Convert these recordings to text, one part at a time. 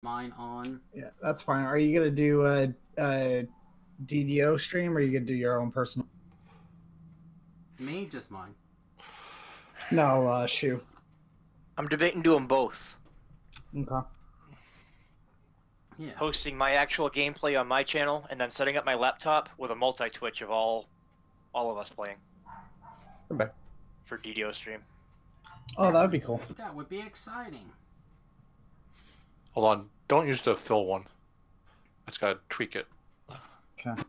mine on. Yeah, that's fine. Are you gonna do a DDO stream, or are you gonna do your own personal? Me, just mine. No, Shu. I'm debating doing both. Okay. Yeah. Hosting my actual gameplay on my channel and then setting up my laptop with a multi-twitch of all of us playing. Okay. For DDO stream. Oh, that would be cool. That would be exciting. Hold on. Don't use the fill one. I just gotta tweak it. Okay.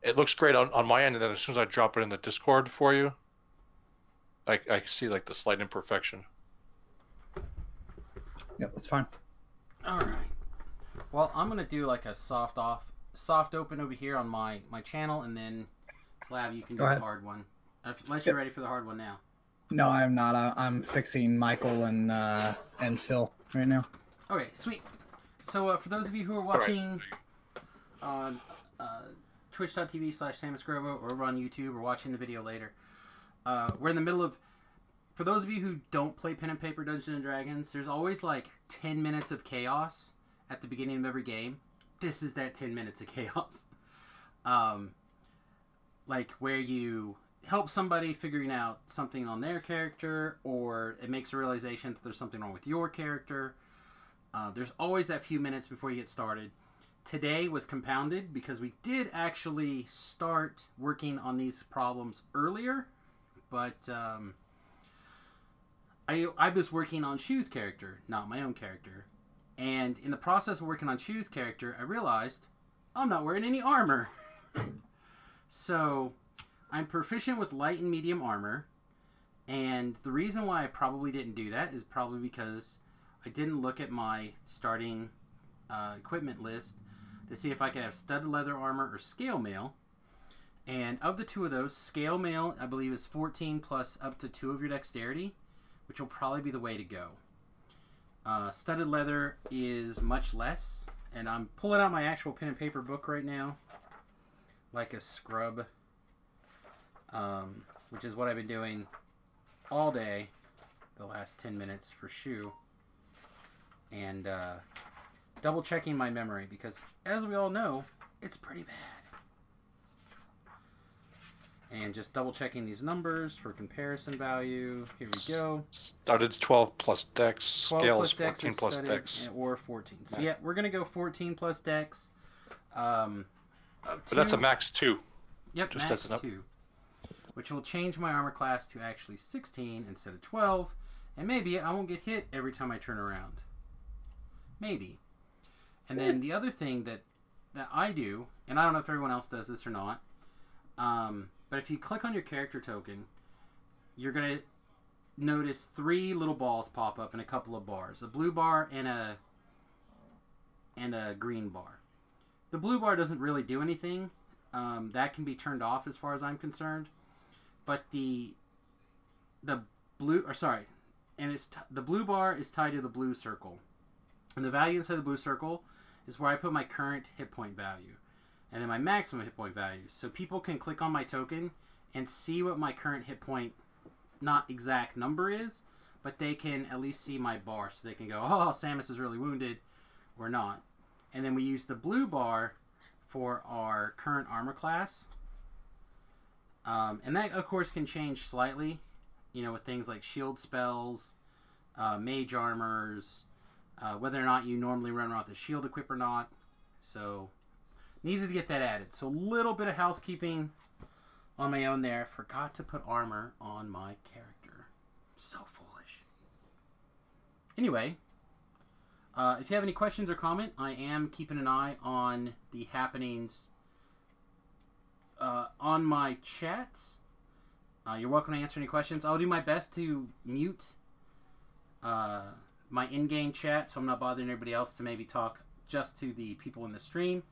It looks great on my end, and then as soon as I drop it in the Discord for you, I see like the slight imperfection. Yep, that's fine. All right. Well, I'm gonna do like a soft open over here on my channel, and then Lab, you can do the hard one. Unless you're ready for the hard one now. No, I'm not. I'm fixing Michael and Phil right now. Okay, sweet. So for those of you who are watching on twitch.tv/SamusGrovo or over on YouTube or watching the video later, we're in the middle of, for those of you who don't play pen and paper Dungeons & Dragons, there's always like 10 minutes of chaos at the beginning of every game. This is that 10 minutes of chaos. Like where you help somebody figuring out something on their character, or it makes a realization that there's something wrong with your character. There's always that few minutes before you get started. Today was compounded because we did actually start working on these problems earlier, but I was working on Shu's character, not my own character. And in the process of working on Shu's character, I realized I'm not wearing any armor. So I'm proficient with light and medium armor, and the reason why I probably didn't do that is probably because I didn't look at my starting equipment list to see if I could have studded leather armor or scale mail. And of the two of those, scale mail I believe is 14 plus up to 2 of your dexterity, which will probably be the way to go. Studded leather is much less, and I'm pulling out my actual pen and paper book right now, like a scrub, which is what I've been doing all day, the last 10 minutes for Shu, and double checking my memory, because as we all know, it's pretty bad. And just double checking these numbers for comparison value. Here we go. Started 12 plus dex. 12 Scale plus is dex 14 is plus studded, dex. or 14. So yeah, we're gonna go 14 plus dex. But that's a max 2. Yep, just max up. 2. Which will change my armor class to actually 16 instead of 12. And maybe I won't get hit every time I turn around. Maybe. And then the other thing that I do, and I don't know if everyone else does this or not, but if you click on your character token, you're going to notice 3 little balls pop up and a couple of bars. A blue bar and a green bar. The blue bar doesn't really do anything. That can be turned off as far as I'm concerned. But the blue bar is tied to the blue circle. And the value inside the blue circle is where I put my current hit point value. And then my maximum hit point value. So people can click on my token and see what my current hit point, not exact number is, but they can at least see my bar. So they can go, oh, Samius is really wounded, or not. And then we use the blue bar for our current armor class. And that, of course, can change slightly, with things like shield spells, mage armors, whether or not you normally run around with a shield equip or not. So, needed to get that added. So, a little bit of housekeeping on my own there. Forgot to put armor on my character. So foolish. Anyway, if you have any questions or comment, I am keeping an eye on the happenings on my chats. You're welcome to answer any questions. I'll do my best to mute my in-game chat, so I'm not bothering everybody else to maybe talk just to the people in the stream.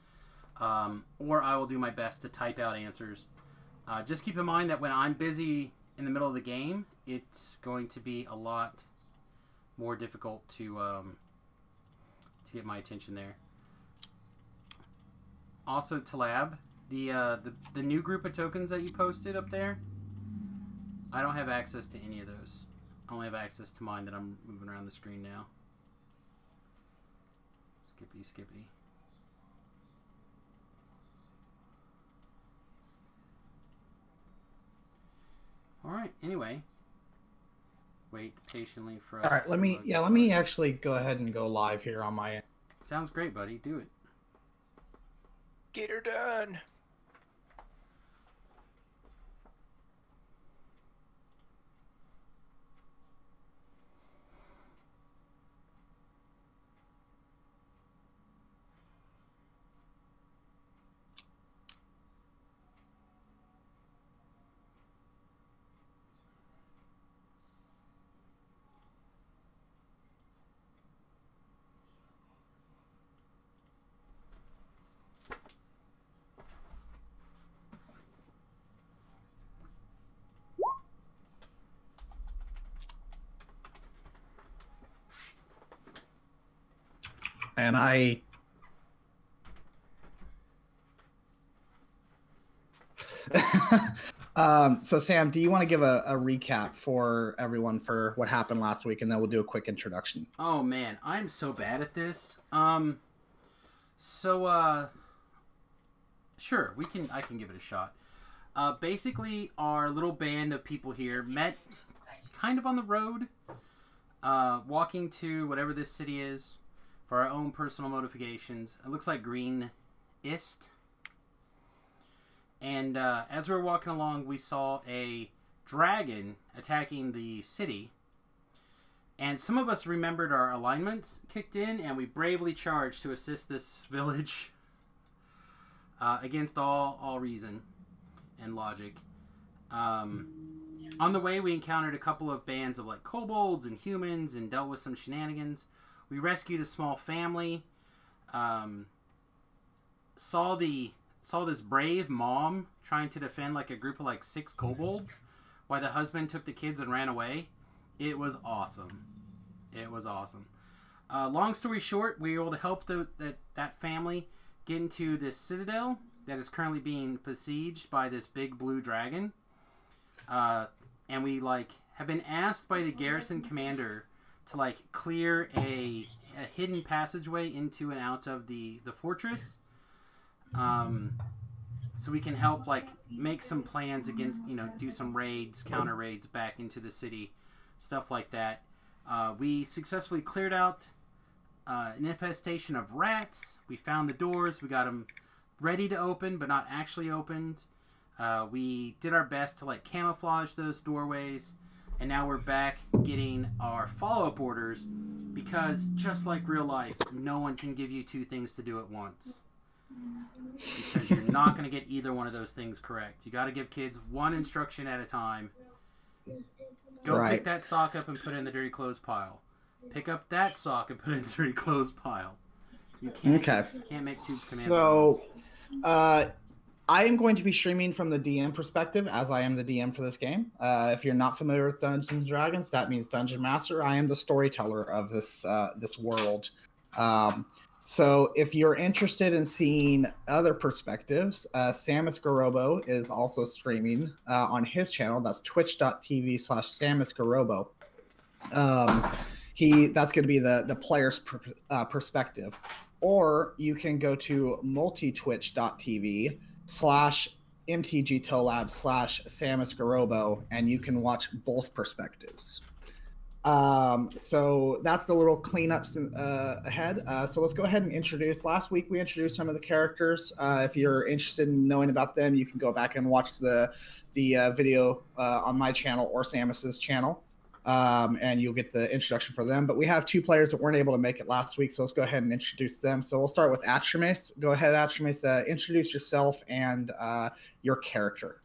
Or I will do my best to type out answers. Just keep in mind that when I'm busy in the middle of the game, it's going to be a lot more difficult to get my attention there. Also, Talab, the new group of tokens that you posted up there, I don't have access to any of those. I only have access to mine that I'm moving around the screen now. Skippity, skippity. All right. Anyway, wait patiently for us. All right, let me actually go ahead and go live here on my end. Sounds great, buddy. Do it. Get her done. And I so Sam, do you want to give a recap for everyone for what happened last week, and then we'll do a quick introduction? Oh man, I'm so bad at this. Sure, I can give it a shot. Basically, our little band of people here met kind of on the road, walking to whatever this city is for our own personal motivations. It looks like Green Ist. And as we were walking along, we saw a dragon attacking the city. And some of us remembered our alignments kicked in, and we bravely charged to assist this village against all reason and logic. On the way, we encountered a couple of bands of like kobolds and humans and dealt with some shenanigans. We rescued a small family. Saw this brave mom trying to defend like a group of like 6 kobolds while the husband took the kids and ran away. It was awesome. It was awesome. Long story short, we were able to help that family get into this citadel that is currently being besieged by this big blue dragon. And we like have been asked by the garrison commander to like clear a hidden passageway into and out of the fortress. So we can help like make some plans against, do some raids, counter raids back into the city, stuff like that. We successfully cleared out an infestation of rats. We found the doors. We got them ready to open, but not actually opened. We did our best to like camouflage those doorways. And now we're back getting our follow-up orders because just like real life, no one can give you 2 things to do at once. Because you're not going to get either one of those things correct. You got to give kids one instruction at a time. Go pick that sock up and put it in the dirty clothes pile. Pick up that sock and put it in the dirty clothes pile. You can't make 2 commands at once. I am going to be streaming from the DM perspective, as I am the DM for this game. If you're not familiar with Dungeons and Dragons, that means Dungeon Master. I am the storyteller of this world. So if you're interested in seeing other perspectives, Samius Garobo is also streaming on his channel. That's twitch.tv/SamiusGarobo. That's going to be the player's perspective. Or you can go to multitwitch.tv/MTGToLab/Samius Garobo, and you can watch both perspectives. So that's the little cleanups ahead. So let's go ahead and introduce. Last week we introduced some of the characters. If you're interested in knowing about them, you can go back and watch the video on my channel or Samus's channel, and you'll get the introduction for them. But we have 2 players that weren't able to make it last week, so let's go ahead and introduce them. So we'll start with Atramis. Go ahead, Atramis. Introduce yourself and your character.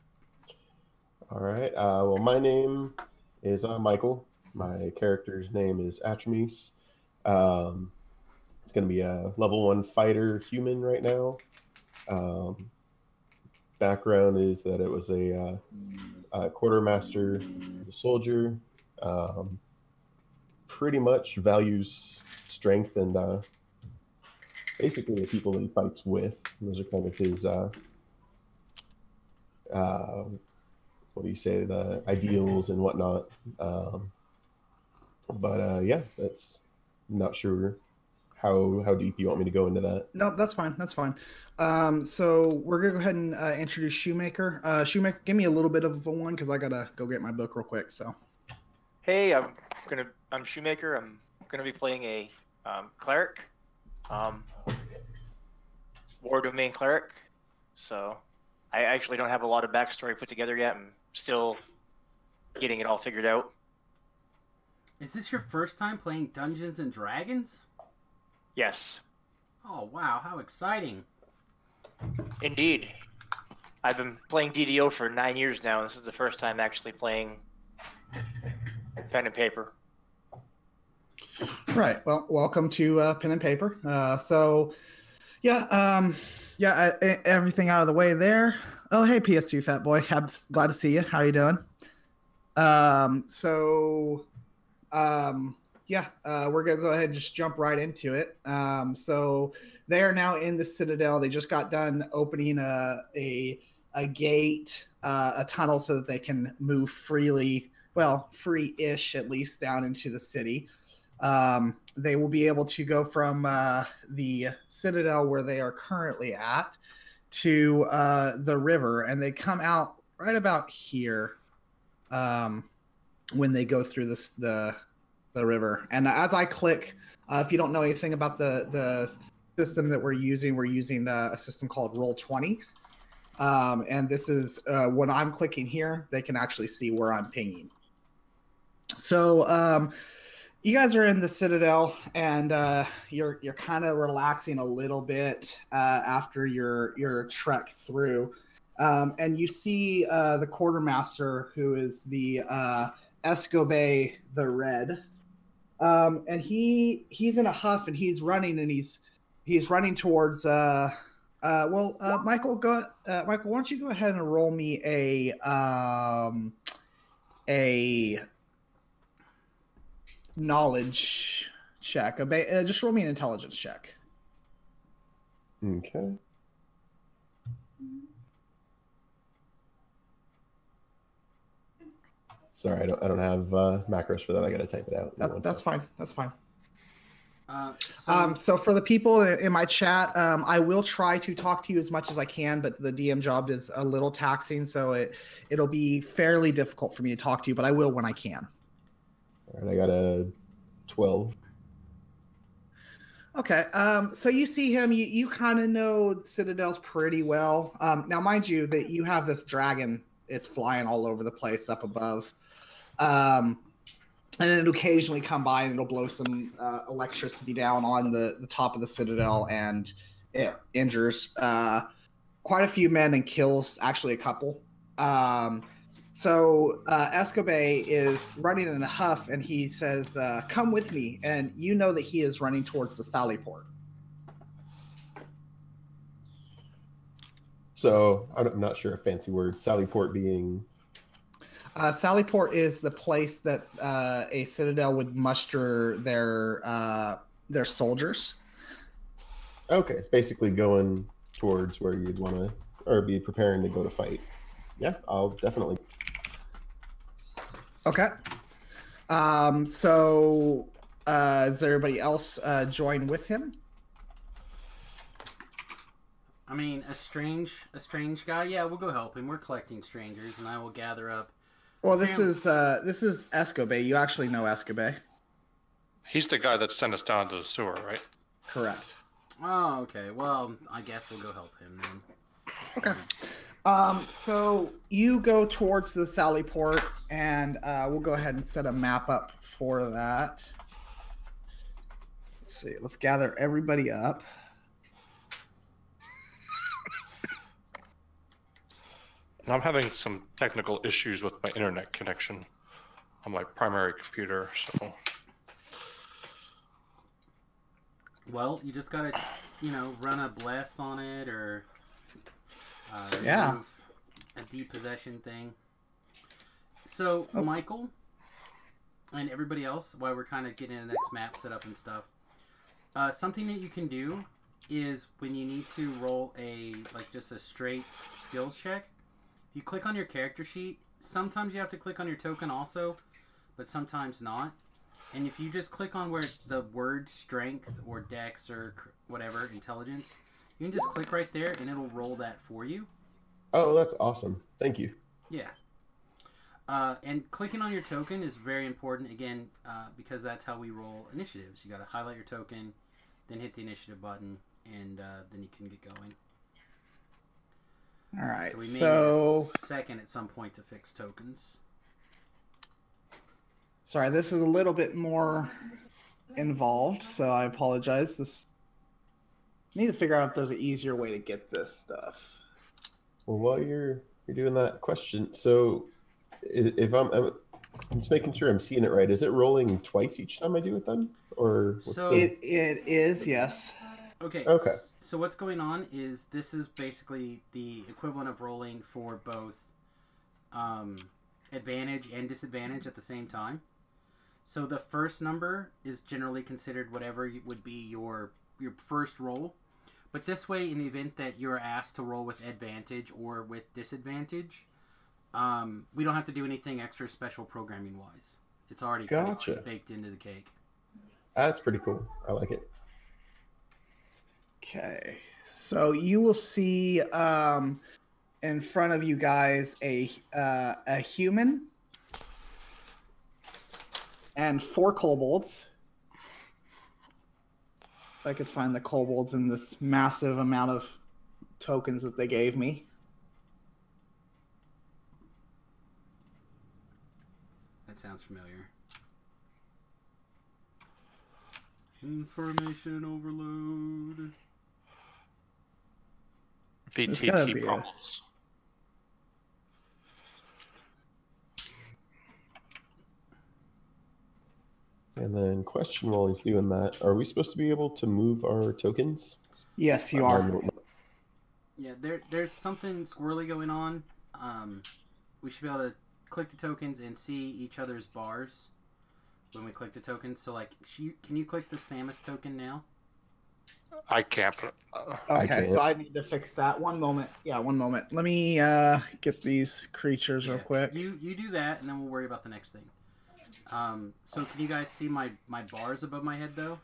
All right. Well, my name is Michael. My character's name is Atramis. It's going to be a level 1 fighter human right now. Background is that it was a quartermaster as a soldier. Pretty much values strength and basically the people that he fights with. Those are kind of his, what do you say, the ideals and whatnot. But yeah, that's not sure how deep you want me to go into that? No, that's fine. That's fine. So we're gonna go ahead and introduce Shoemaker. Shoemaker, give me a little bit of a one because I gotta go get my book real quick. So. Hey, I'm Shoemaker. I'm gonna be playing a cleric, war domain cleric. So I actually don't have a lot of backstory put together yet. I'm still getting it all figured out. Is this your first time playing Dungeons and Dragons? Yes, Oh wow, how exciting! indeed. I've been playing DDO for 9 years now. This is the first time actually playing pen and paper. Right. Well, welcome to pen and paper. Everything out of the way there. Oh, hey, PS2 fat boy. Glad to see you. How you doing? We're gonna go ahead and just jump right into it. So they are now in the Citadel. They just got done opening a gate, a tunnel, so that they can move freely. Well, free-ish at least down into the city. They will be able to go from the Citadel where they are currently at to the river, and they come out right about here when they go through the river. And as I click, if you don't know anything about the system that we're using a system called Roll20. And this is when I'm clicking here, they can actually see where I'm pinging. So you guys are in the Citadel, and you're kind of relaxing a little bit after your trek through, and you see the quartermaster, who is the Escobe the Red, and he's in a huff, and he's running, and he's running towards. Michael, Michael, why don't you go ahead and roll me a knowledge check. Just roll me an intelligence check. Okay. Sorry, I don't have macros for that. I got to type it out. That's fine. That's fine. So So for the people in my chat, I will try to talk to you as much as I can, but the DM job is a little taxing, so it'll be fairly difficult for me to talk to you, but I will when I can. All right, I got a 12. Okay, so you see him, you kind of know Citadel's pretty well. Now, mind you, that you have this dragon is flying all over the place up above. And it'll occasionally come by and it'll blow some electricity down on the top of the Citadel, and it injures quite a few men and kills actually a couple. So Escobe is running in a huff, and he says, come with me. And you know that he is running towards the Sallyport. So I'm not sure a fancy word. Sallyport being... Sallyport is the place that a Citadel would muster their soldiers. Okay, it's basically going towards where you'd want to, or be preparing to go to fight. Yeah, I'll definitely... Okay. So does everybody else join with him? I mean, a strange guy. Yeah, we'll go help him. We're collecting strangers, and I will gather up. Well, this is Escobe. You actually know Escobe. He's the guy that sent us down to the sewer, right? Correct. Oh, okay. Well, I guess we'll go help him then. Okay. So you go towards the Sallyport, and we'll go ahead and set a map up for that. Let's see. Let's gather everybody up. And I'm having some technical issues with my internet connection on my primary computer, so... Well, you just gotta, run a bless on it, or Yeah, remove a depossession thing. So, Michael and everybody else, while we're kind of getting the next map set up and stuff, something that you can do is when you need to roll just a straight skills check, you click on your character sheet. Sometimes you have to click on your token also, but sometimes not. And if you just click on where the word strength or dex or whatever, intelligence, you can just click right there and it'll roll that for you. Oh, that's awesome. Thank you. Yeah. And clicking on your token is very important, again, because that's how we roll initiatives. You got to highlight your token, then hit the initiative button, and then you can get going. All right. So we may need a second at some point to fix tokens. Sorry, this is a little bit more involved, so I apologize. This need to figure out if there's an easier way to get this stuff. Well, while you're doing that question, so if I'm just making sure I'm seeing it right, is it rolling twice each time I do it then, or what's So it is, yes. Okay. Okay. So what's going on is this is basically the equivalent of rolling for both advantage and disadvantage at the same time. So the first number is generally considered whatever would be your first roll. But this way, in the event that you're asked to roll with advantage or with disadvantage, we don't have to do anything extra special programming-wise. It's already kind of baked into the cake. That's pretty cool. I like it. Okay. So you will see in front of you guys a human and 4 kobolds. If I could find the kobolds in this massive amount of tokens that they gave me. That sounds familiar. Information overload. VTT problems. And then question while he's doing that, are we supposed to be able to move our tokens? Yes, you are. Yeah, there's something squirrely going on. We should be able to click the tokens and see each other's bars when we click the tokens. So, like, can you click the Samius token now? I can't. Okay, so I need to fix that. One moment. Yeah, one moment. Let me get these creatures real quick. You do that, and then we'll worry about the next thing. So can you guys see my bars above my head, though?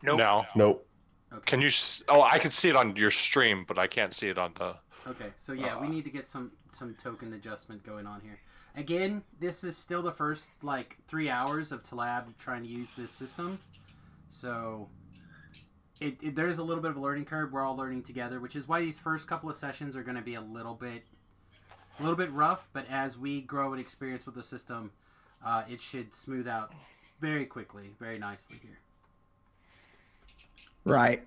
Nope. No. Nope. Okay. Can you? Oh, I can see it on your stream, but I can't see it on the. Okay, so yeah, we need to get some token adjustment going on here. Again, this is still the first, like, 3 hours of Talab trying to use this system. So there's a little bit of a learning curve. We're all learning together, which is why these first couple of sessions are going to be a little bit rough. But as we grow and experience with the system, it should smooth out very quickly, very nicely here. Right.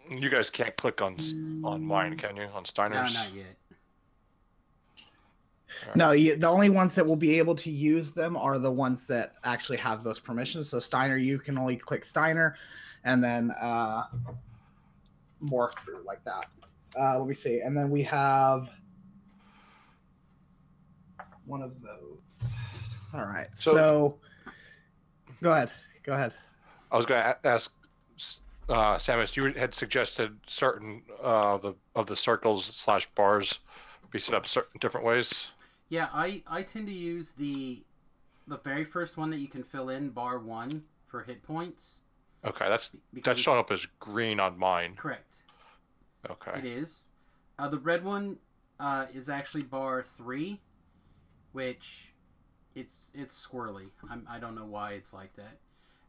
You guys can't click on mine, can you? On Steiner's? No, not yet. Right. No, the only ones that will be able to use them are the ones that actually have those permissions. So Steiner, you can only click Steiner, and then morph through like that. Let me see. And then we have one of those. All right. So go ahead. I was going to ask Samius, you had suggested certain of the circles / bars be set up certain different ways. Yeah, I tend to use the very first one that you can fill in, bar 1, for hit points. Okay, that's showing up as green on mine. Correct. Okay. It is. The red one is actually bar 3, which it's squirrely. I don't know why it's like that.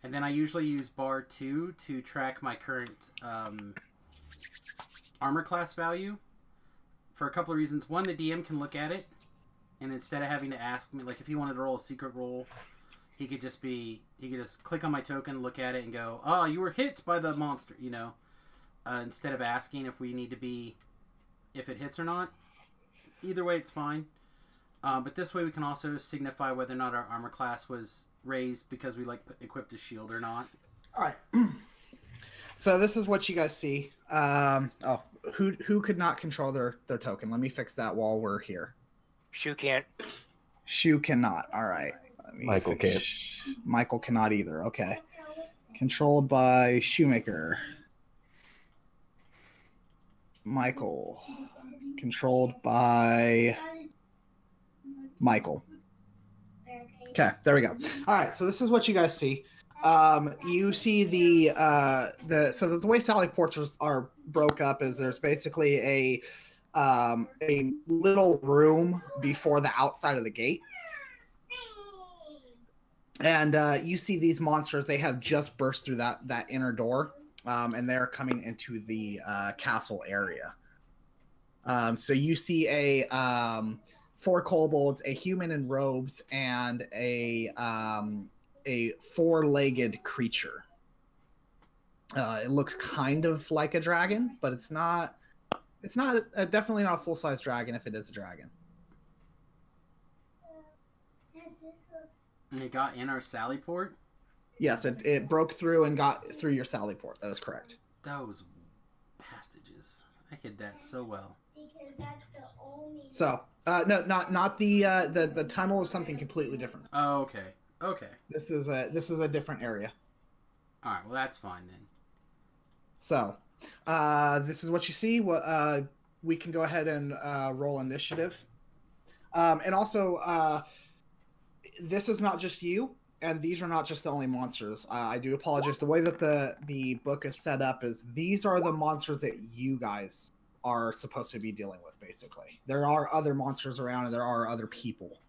And then I usually use bar 2 to track my current armor class value for a couple of reasons. One, the DM can look at it, and instead of having to ask me, like if he wanted to roll a secret roll, he could just click on my token, look at it, and go, "Oh, you were hit by the monster," you know. Instead of asking if it hits or not. Either way, it's fine. But this way we can also signify whether or not our armor class was raised because we equipped a shield or not. All right. So this is what you guys see. Who could not control their token? Let me fix that while we're here. Shu can't. Shu cannot. All right. Michael can't. Michael cannot either. Okay. Controlled by Shoemaker. Michael. Controlled by Michael. Okay, there we go. All right, so this is what you guys see. You see the way Sally ports are broke up is there's basically a little room before the outside of the gate. And you see these monsters, they have just burst through that inner door, and they're coming into the castle area. So you see 4 kobolds, a human in robes, and a 4-legged creature. It looks kind of like a dragon, but it's not. It's not definitely not a full-size dragon if it is a dragon. And it got in our Sally port? Yes, it broke through and got through your Sally port. That is correct. Those passages. I hid that so well. So, no, not the tunnel is something completely different. Oh, okay. Okay. This is a different area. All right. Well, that's fine then. So, this is what you see. We can go ahead and roll initiative. And also, this is not just you, and these are not just the only monsters. I do apologize. The way that the book is set up is these are the monsters that you guys are supposed to be dealing with, basically. There are other monsters around, and there are other people.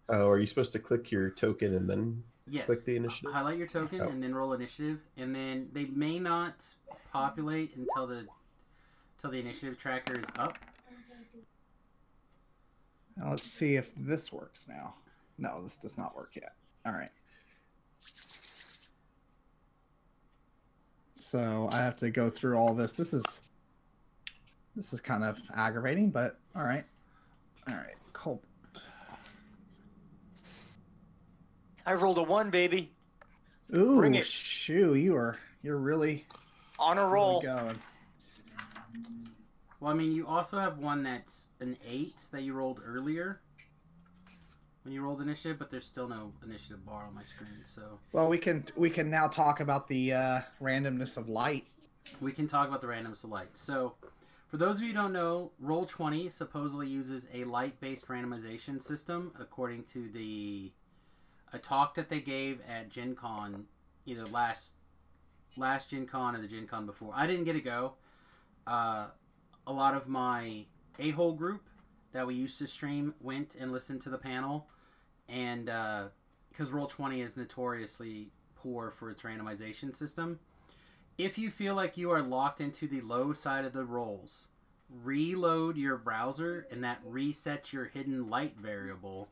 Oh, are you supposed to click your token and then click the initiative? Highlight your token and then roll initiative, and then they may not populate until the initiative tracker is up. Now let's see if this works now. No, this does not work yet. All right. So I have to go through all this. This is kind of aggravating, but all right. All right, cool. I rolled a 1, baby. Ooh, Bring it. shoo! You're really on a roll. Really going. Well, I mean, you also have one that's an 8 that you rolled earlier when you rolled initiative, but there's still no initiative bar on my screen. So, well, we can now talk about the randomness of light. We can talk about the randomness of light. So, for those of you who don't know, Roll20 supposedly uses a light-based randomization system, according to a talk that they gave at Gen Con, either last Gen Con or the Gen Con before. I didn't get to go. A lot of my A-hole group that we used to stream went and listened to the panel, and because Roll20 is notoriously poor for its randomization system, if you feel like you are locked into the low side of the rolls, reload your browser, and that resets your hidden light variable,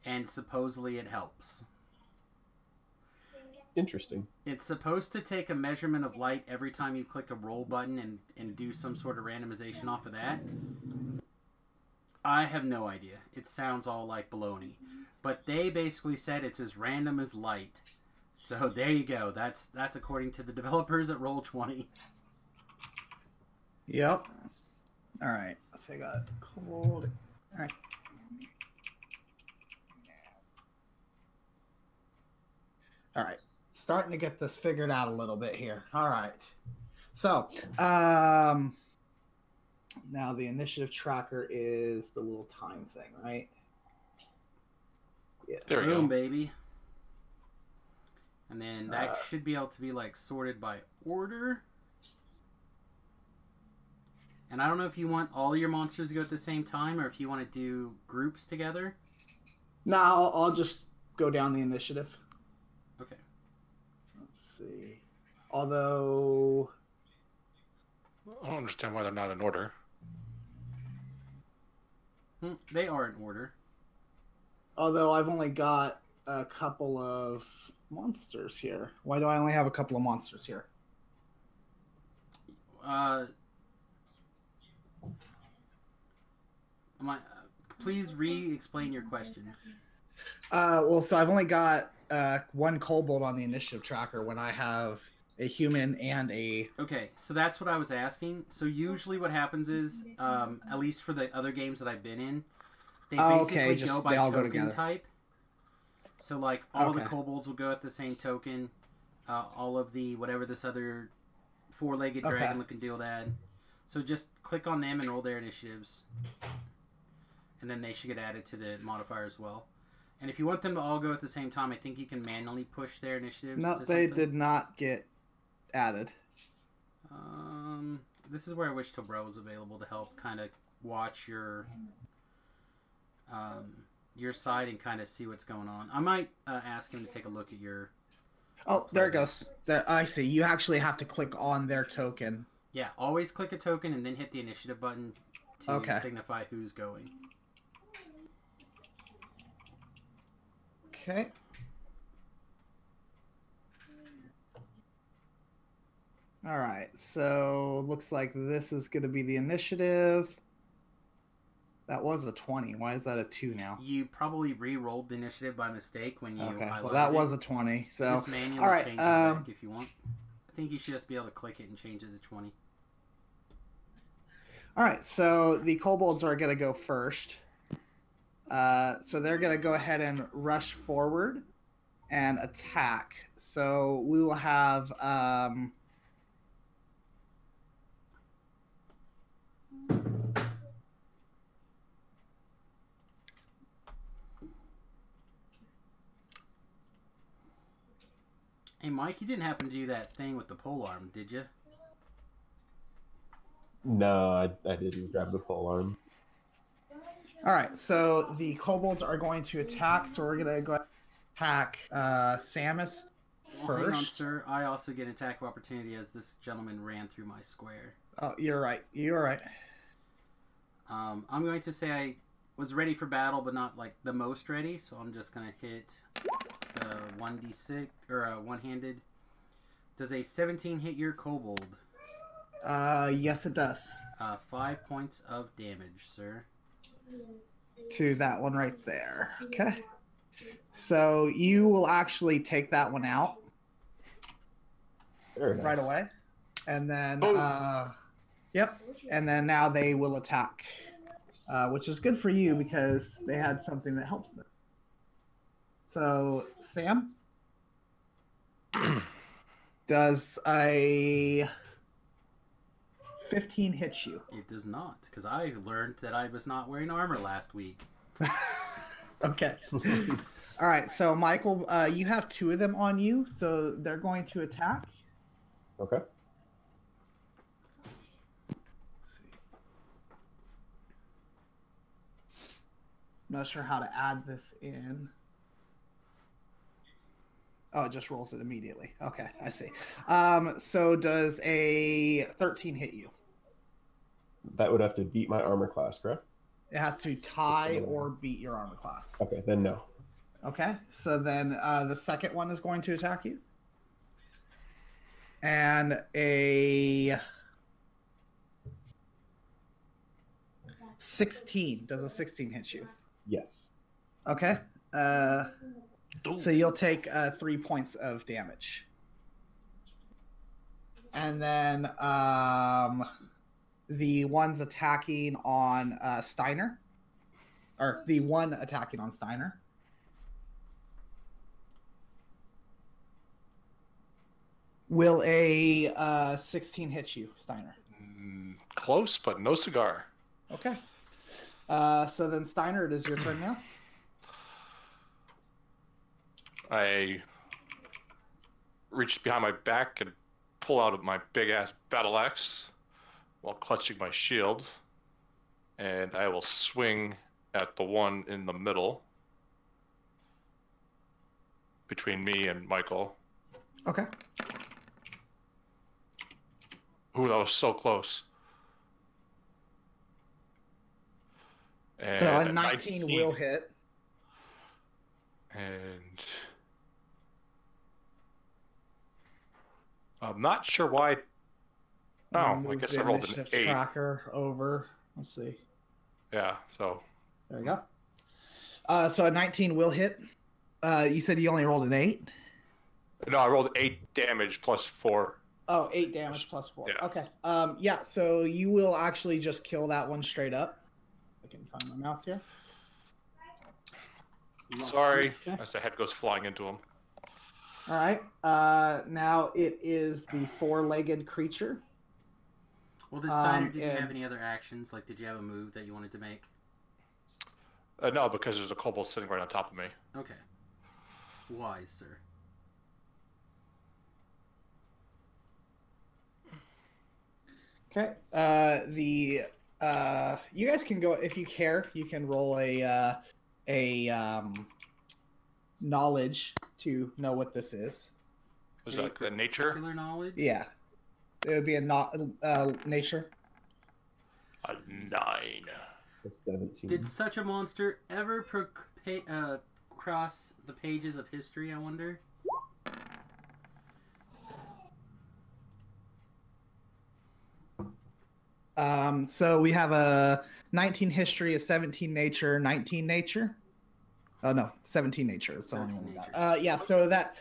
and supposedly it helps. Interesting. It's supposed to take a measurement of light every time you click a roll button and do some sort of randomization off of that. I have no idea. It sounds all like baloney. But they basically said it's as random as light. So there you go. That's according to the developers at Roll20. Yep. All right. So I got cold. All right. All right. Starting to get this figured out a little bit here. All right. So, now the initiative tracker is the little time thing, right? Yes. There we go, baby. And then that should be able to be like sorted by order. And I don't know if you want all your monsters to go at the same time or if you want to do groups together. No, I'll just go down the initiative. Okay. Let's see. Although I don't understand why they're not in order. They are in order. Although I've only got a couple of monsters here. Why do I only have a couple of monsters here? Please re-explain your question. Well, so I've only got one kobold on the initiative tracker when I have a human and a... Okay, so that's what I was asking. So usually what happens is, at least for the other games that I've been in, they basically go by token type. So like all the kobolds will go at the same token. All of the whatever this other 4-legged dragon looking deal had. So just click on them and roll their initiatives. And then they should get added to the modifier as well. And if you want them to all go at the same time, I think you can manually push their initiatives. No, they did not get added. This is where I wish Tobro was available to help kind of watch your side and kind of see what's going on. I might ask him to take a look at your... Oh, there it goes. There, I see. You actually have to click on their token. Yeah, always click a token and then hit the initiative button to signify who's going. Okay. All right. So looks like this is going to be the initiative. That was a 20. Why is that a 2 now? You probably re-rolled the initiative by mistake when you highlighted well, that was it. a 20. So just manually all right, change it back if you want. I think you should just be able to click it and change it to 20. All right. So the kobolds are going to go first. So they're going to go ahead and rush forward and attack. So we will have... Hey, Mike, you didn't happen to do that thing with the polearm, did you? No, I didn't grab the polearm. All right, so the kobolds are going to attack. So we're going to go ahead and attack Samius first. Well, hang on, sir. I also get an attack of opportunity as this gentleman ran through my square. Oh, you're right. You're right. I'm going to say I was ready for battle, but not like the most ready. So I'm just going to hit the 1d6 or one-handed. Does a 17 hit your kobold? Yes, it does. 5 points of damage, sir. To that one right there. Okay. So you will actually take that one out right away. And then, yep. And then now they will attack, which is good for you because they had something that helps them. So, Sam? Does a 15 hit you? It does not, because I learned that I was not wearing armor last week. Okay. All right, so Michael, you have 2 of them on you, so they're going to attack. Okay. Let's see. I'm not sure how to add this in. Oh, it just rolls it immediately. Okay, I see. So does a 13 hit you? That would have to beat my armor class, correct? It has to tie or beat your armor class. Okay, then no. Okay, so then the second one is going to attack you. And a 16. Does a 16 hit you? Yes. Okay. So you'll take 3 points of damage. And then the ones attacking on Steiner, or the one attacking on Steiner. Will a 16 hit you, Steiner? Close, but no cigar. Okay. So then, Steiner, it is your turn now. I reach behind my back and pull out my big-ass battle axe while clutching my shield. And I will swing at the one in the middle between me and Michael. Okay. Ooh, that was so close. And So a 19 will hit. And I'm not sure why. Oh, I guess I rolled an 8. Tracker over. Let's see. Yeah, so. There we go. So a 19 will hit. You said you only rolled an 8? No, I rolled 8 damage plus 4. Oh, 8 damage plus 4. Yeah. Okay. Yeah, so you will actually just kill that one straight up. I can find my mouse here. Sorry, as the head goes flying into him. All right. Now it is the 4-legged creature. Well, did Steiner, did you have any other actions? Like, did you have a move that you wanted to make? No, because there's a kobold sitting right on top of me. Okay. Wise, sir. Okay. You guys can go if you care. You can roll a knowledge to know what this is. Is that the nature? Particular knowledge? Yeah, it would be a nature. A 9. A 17. Did such a monster ever cross the pages of history, I wonder? So we have a 19 history, a 17 nature, 19 nature. Oh no, 17 nature. That's the only one we got. Yeah, so that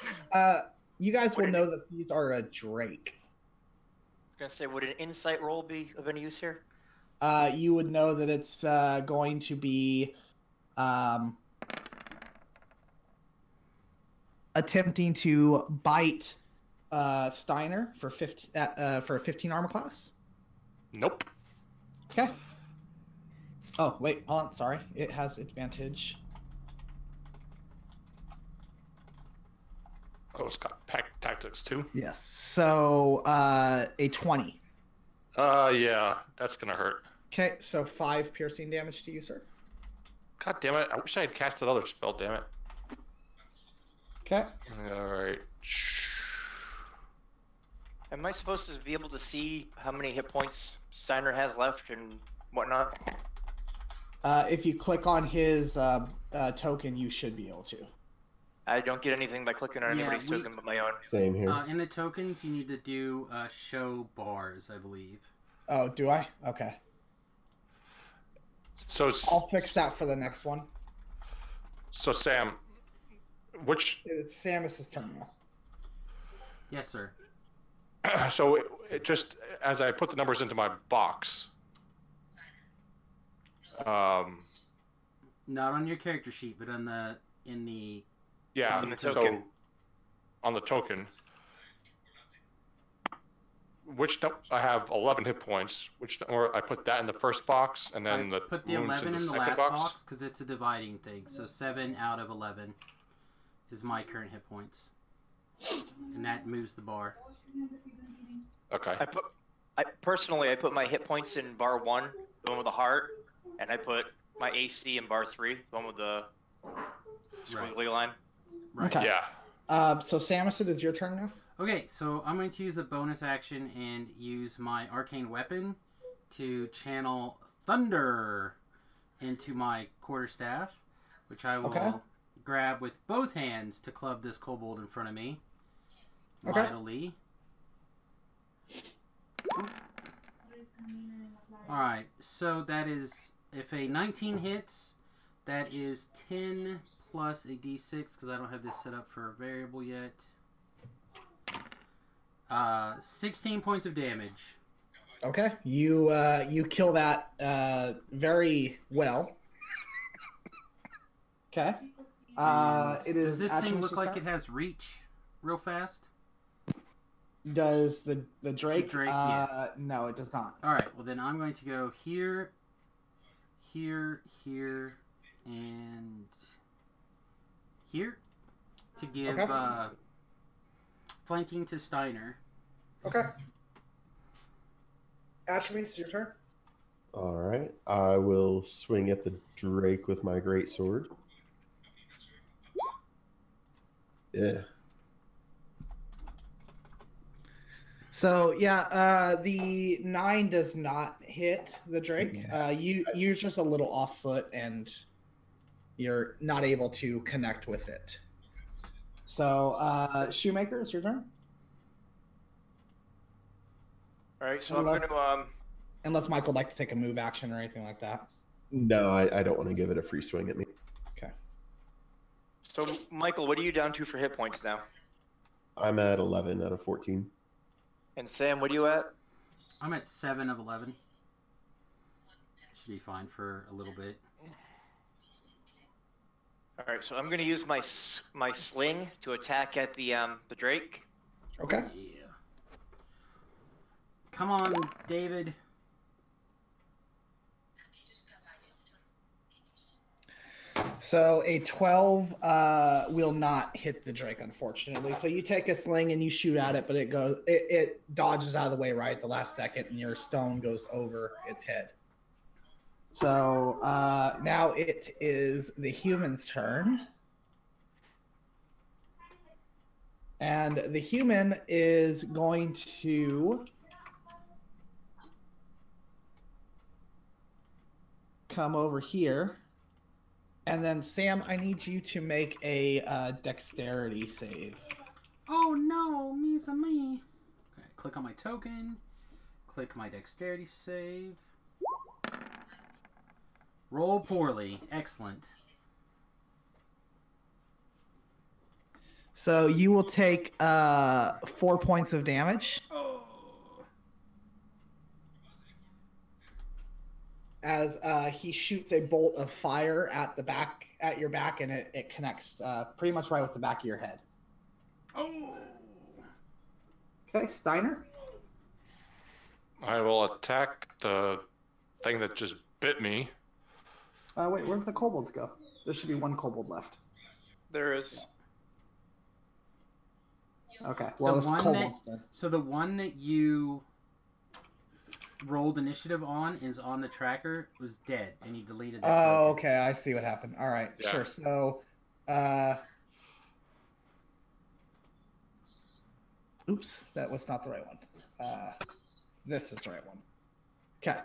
you guys will know that these are a drake. I was gonna say, would an insight roll be of any use here? You would know that it's going to be attempting to bite Steiner for 15 armor class. Nope. Okay. Oh wait, hold on. Sorry, it has advantage. Oh, it's got tactics too. Yes. So a 20. Yeah, that's gonna hurt. Okay, so 5 piercing damage to you, sir. God damn it! I wish I had cast that other spell. Damn it. Okay. All right. Am I supposed to be able to see how many hit points Steiner has left and whatnot? If you click on his token, you should be able to. I don't get anything by clicking on anybody's token but my own. Same here. In the tokens, you need to do show bars, I believe. Oh, do I? Okay. So I'll fix that for the next one. So Sam, which? It's Samus's turn now. Yes, sir. So it just as I put the numbers into my box. Not on your character sheet, but in the Yeah, on the token. So on the token, I have 11 hit points. Or I put that in the first box, and then I put the 11 in the last box because it's a dividing thing. So 7 out of 11 is my current hit points, and that moves the bar. Okay. I put my hit points in bar 1, the one with the heart, and I put my AC in bar 3, the one with the squiggly line. Right. Okay. Yeah. So Samus, it is your turn now. Okay, so I'm going to use a bonus action and use my arcane weapon to channel thunder into my quarterstaff, which I will grab with both hands to club this kobold in front of me. Okay. Mightily. Alright, so that is, if a 19 hits, that is 10 plus a d6, because I don't have this set up for a variable yet. 16 points of damage. Okay. You kill that very well. Okay. It is. Does this thing look Atreus' like turn? it has reach real fast? Does the Drake? The Drake, yeah. No, it does not. Alright, well then I'm going to go here, here, here, and here to give flanking to Steiner. Okay. Atreus, your turn. All right. I will swing at the Drake with my great sword. Yeah. So yeah, the 9 does not hit the Drake. You're just a little off foot, and you're not able to connect with it. So Shoemaker, it's your turn. All right, so I'm going to Unless Michael would like to take a move action or anything like that. No, I don't want to give it a free swing at me. Okay. So Michael, what are you down to for hit points now? I'm at 11 out of 14. And Sam, what are you at? I'm at 7 of 11. Should be fine for a little bit. All right, so I'm going to use my sling to attack at the Drake. Okay. Yeah. Come on, David. So a 12 will not hit the Drake, unfortunately. So you take a sling and you shoot at it, but it dodges out of the way right at the last second, and your stone goes over its head. So now it is the human's turn. And the human is going to come over here. And then, Sam, I need you to make a dexterity save. Oh no, me's a me. Okay, click on my token. Click my dexterity save. Roll poorly. Excellent. So you will take 4 points of damage. Oh. As he shoots a bolt of fire at your back, and it connects pretty much right with the back of your head. Oh. Okay, Steiner. I will attack the thing that just bit me. Wait, where did the kobolds go? There should be 1 kobold left. There is. Okay, well, this kobolds then. So the one that you rolled initiative on is on the tracker, was dead, and you deleted that. Oh, token. okay, I see what happened. All right, Yeah. sure. So, oops, that was not the right one. This is the right one. Okay.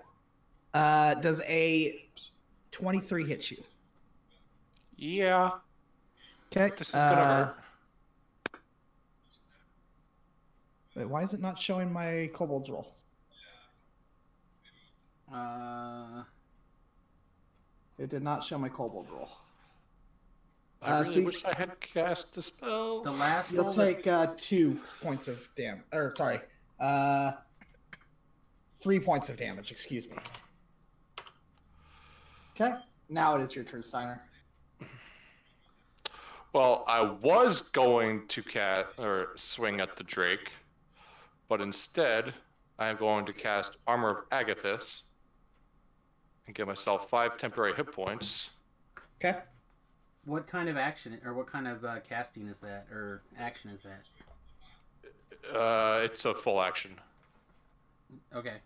Does a 23 hit you? Yeah. Okay. This is gonna hurt. Wait, why is it not showing my kobold's rolls? It did not show my kobold roll. I really so you- wish I had cast the spell. The last You'll roll take 2 points of damage. Or, sorry. 3 points of damage, excuse me. Okay. Now it is your turn, Steiner. Well, I was going to swing at the Drake, but instead I am going to cast Armor of Agathis and give myself 5 temporary hit points. Okay. What kind of action, or what kind of casting is that, or action is that? It's a full action. Okay.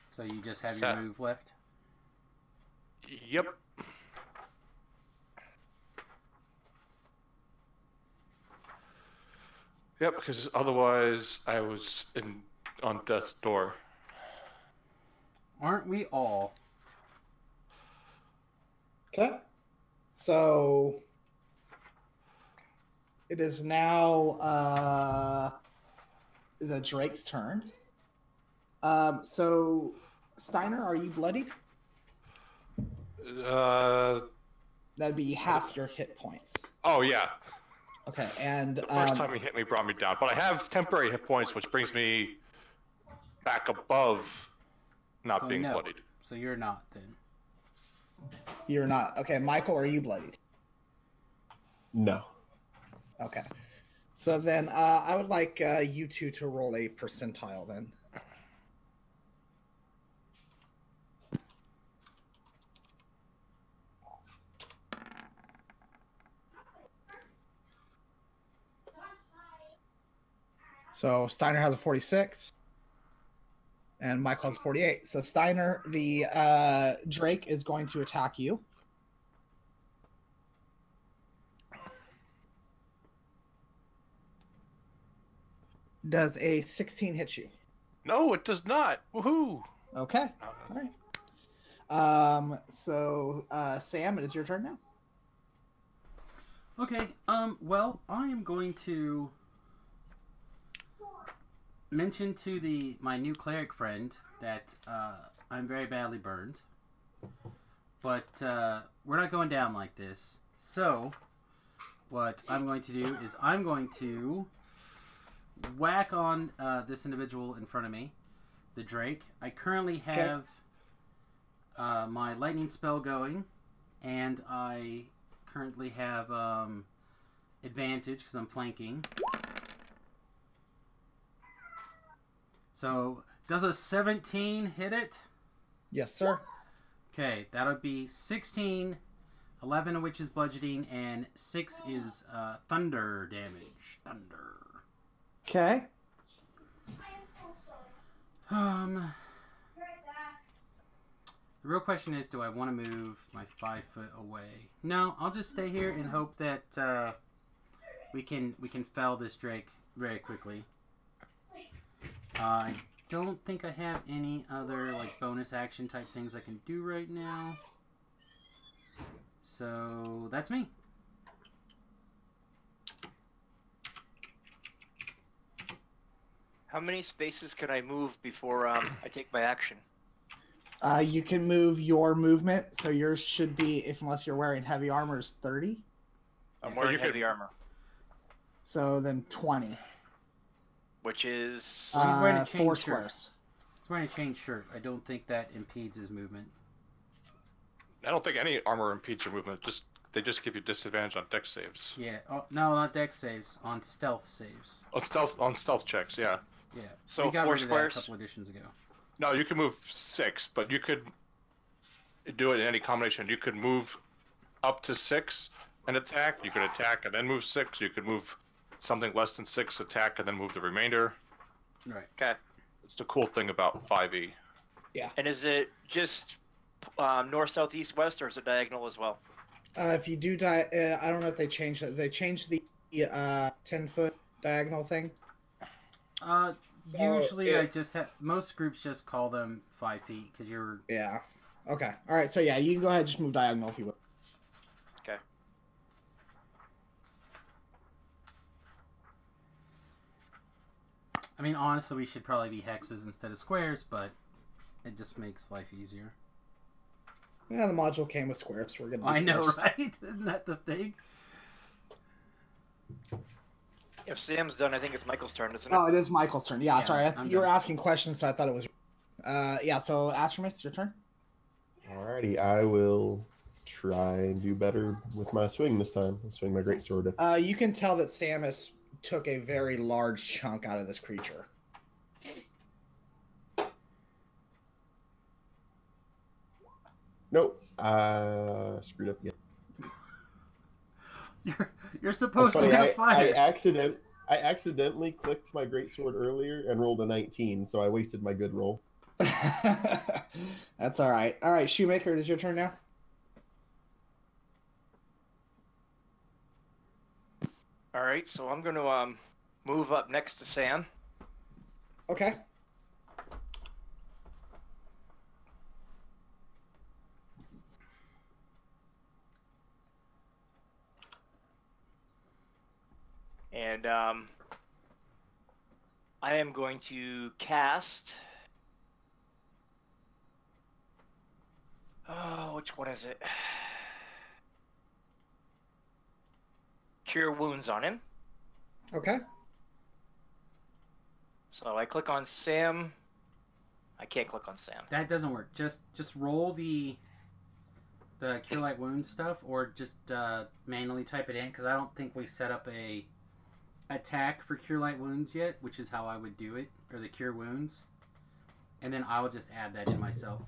So you just have your move left? Yep. Yep, because otherwise I was on death's door. Aren't we all? Okay. So it is now the Drake's turn. So Steiner, are you bloodied? That'd be half your hit points. Oh yeah. Okay, and The first time he hit me brought me down, but I have temporary hit points, which brings me back above not being bloodied. So you're not then. You're not. Okay, Michael, are you bloodied? No. Okay. So then I would like you two to roll a percentile then. So Steiner has a 46, and Michael has 48. So Steiner, the Drake is going to attack you. Does a 16 hit you? No, it does not. Woohoo! Okay. All right. So Sam, it is your turn now. Okay. Well, I am going to mention to my new cleric friend that I'm very badly burned, but we're not going down like this. So what I'm going to do is I'm going to whack on this individual in front of me, the Drake. I currently have my lightning spell going, and I currently have advantage because I'm flanking. So, does a 17 hit it? Yes, sir. Okay, that would be 16, 11 of which is bludgeoning, and 6 is thunder damage. Thunder. Okay. The real question is, do I want to move my 5 foot away? No, I'll just stay here and hope that we can fell this Drake very quickly. I don't think I have any other like bonus action type things I can do right now. So that's me. How many spaces can I move before I take my action? You can move your movement, so yours should be, if unless you're wearing heavy armor, is 30. I'm Yeah, wearing heavy armor, So then 20. which is Well, he's wearing a 4 chain shirt. squares. He's wearing a chain shirt. I don't think that impedes his movement. I don't think any armor impedes your movement. They just give you disadvantage on dex saves. Yeah. Oh, no, not dex saves. On stealth saves. On stealth checks, yeah. Yeah. So we got 4 rid of that squares? a couple editions ago. No, you can move 6, but you could do it in any combination. You could move up to 6 and attack. You could attack and then move 6. You could move something less than 6, attack, and then move the remainder. Right. Okay. It's the cool thing about 5e. And is it just north, south, east, west, or is it diagonal as well? If you do die, I don't know if they changed it. They changed the 10-foot diagonal thing. So Usually, it- I just have most groups just call them 5 feet because you're. Yeah. Okay. All right. So yeah, you can go ahead and just move diagonal if you will. Okay. I mean, honestly, we should probably be hexes instead of squares, but it just makes life easier. Yeah, the module came with squares. So we're gonna. Do I know, squares. right? Isn't that the thing? If Sam's done, I think it's Michael's turn, isn't it? Oh, it is Michael's turn. Yeah, Yeah, sorry. I'm You were done. asking questions, so I thought it was. Yeah. So Atramis, your turn. Alrighty, I will try and do better with my swing this time. I'll swing my greatsword. You can tell that Samus took a very large chunk out of this creature. Nope, screwed up again. You're supposed That's funny, to have fire. I accidentally clicked my greatsword earlier and rolled a 19, so I wasted my good roll. That's all right. All right, Shoemaker, it is your turn now. All right, so I'm going to move up next to Sam. Okay. And I am going to cast. Oh, which one is it? Cure wounds on him. Okay. So I click on Sam. I can't click on Sam. That doesn't work. Just roll the cure light wounds stuff, or just manually type it in, because I don't think we set up a attack for cure light wounds yet, which is how I would do it, or the cure wounds, and then I'll just add that in myself.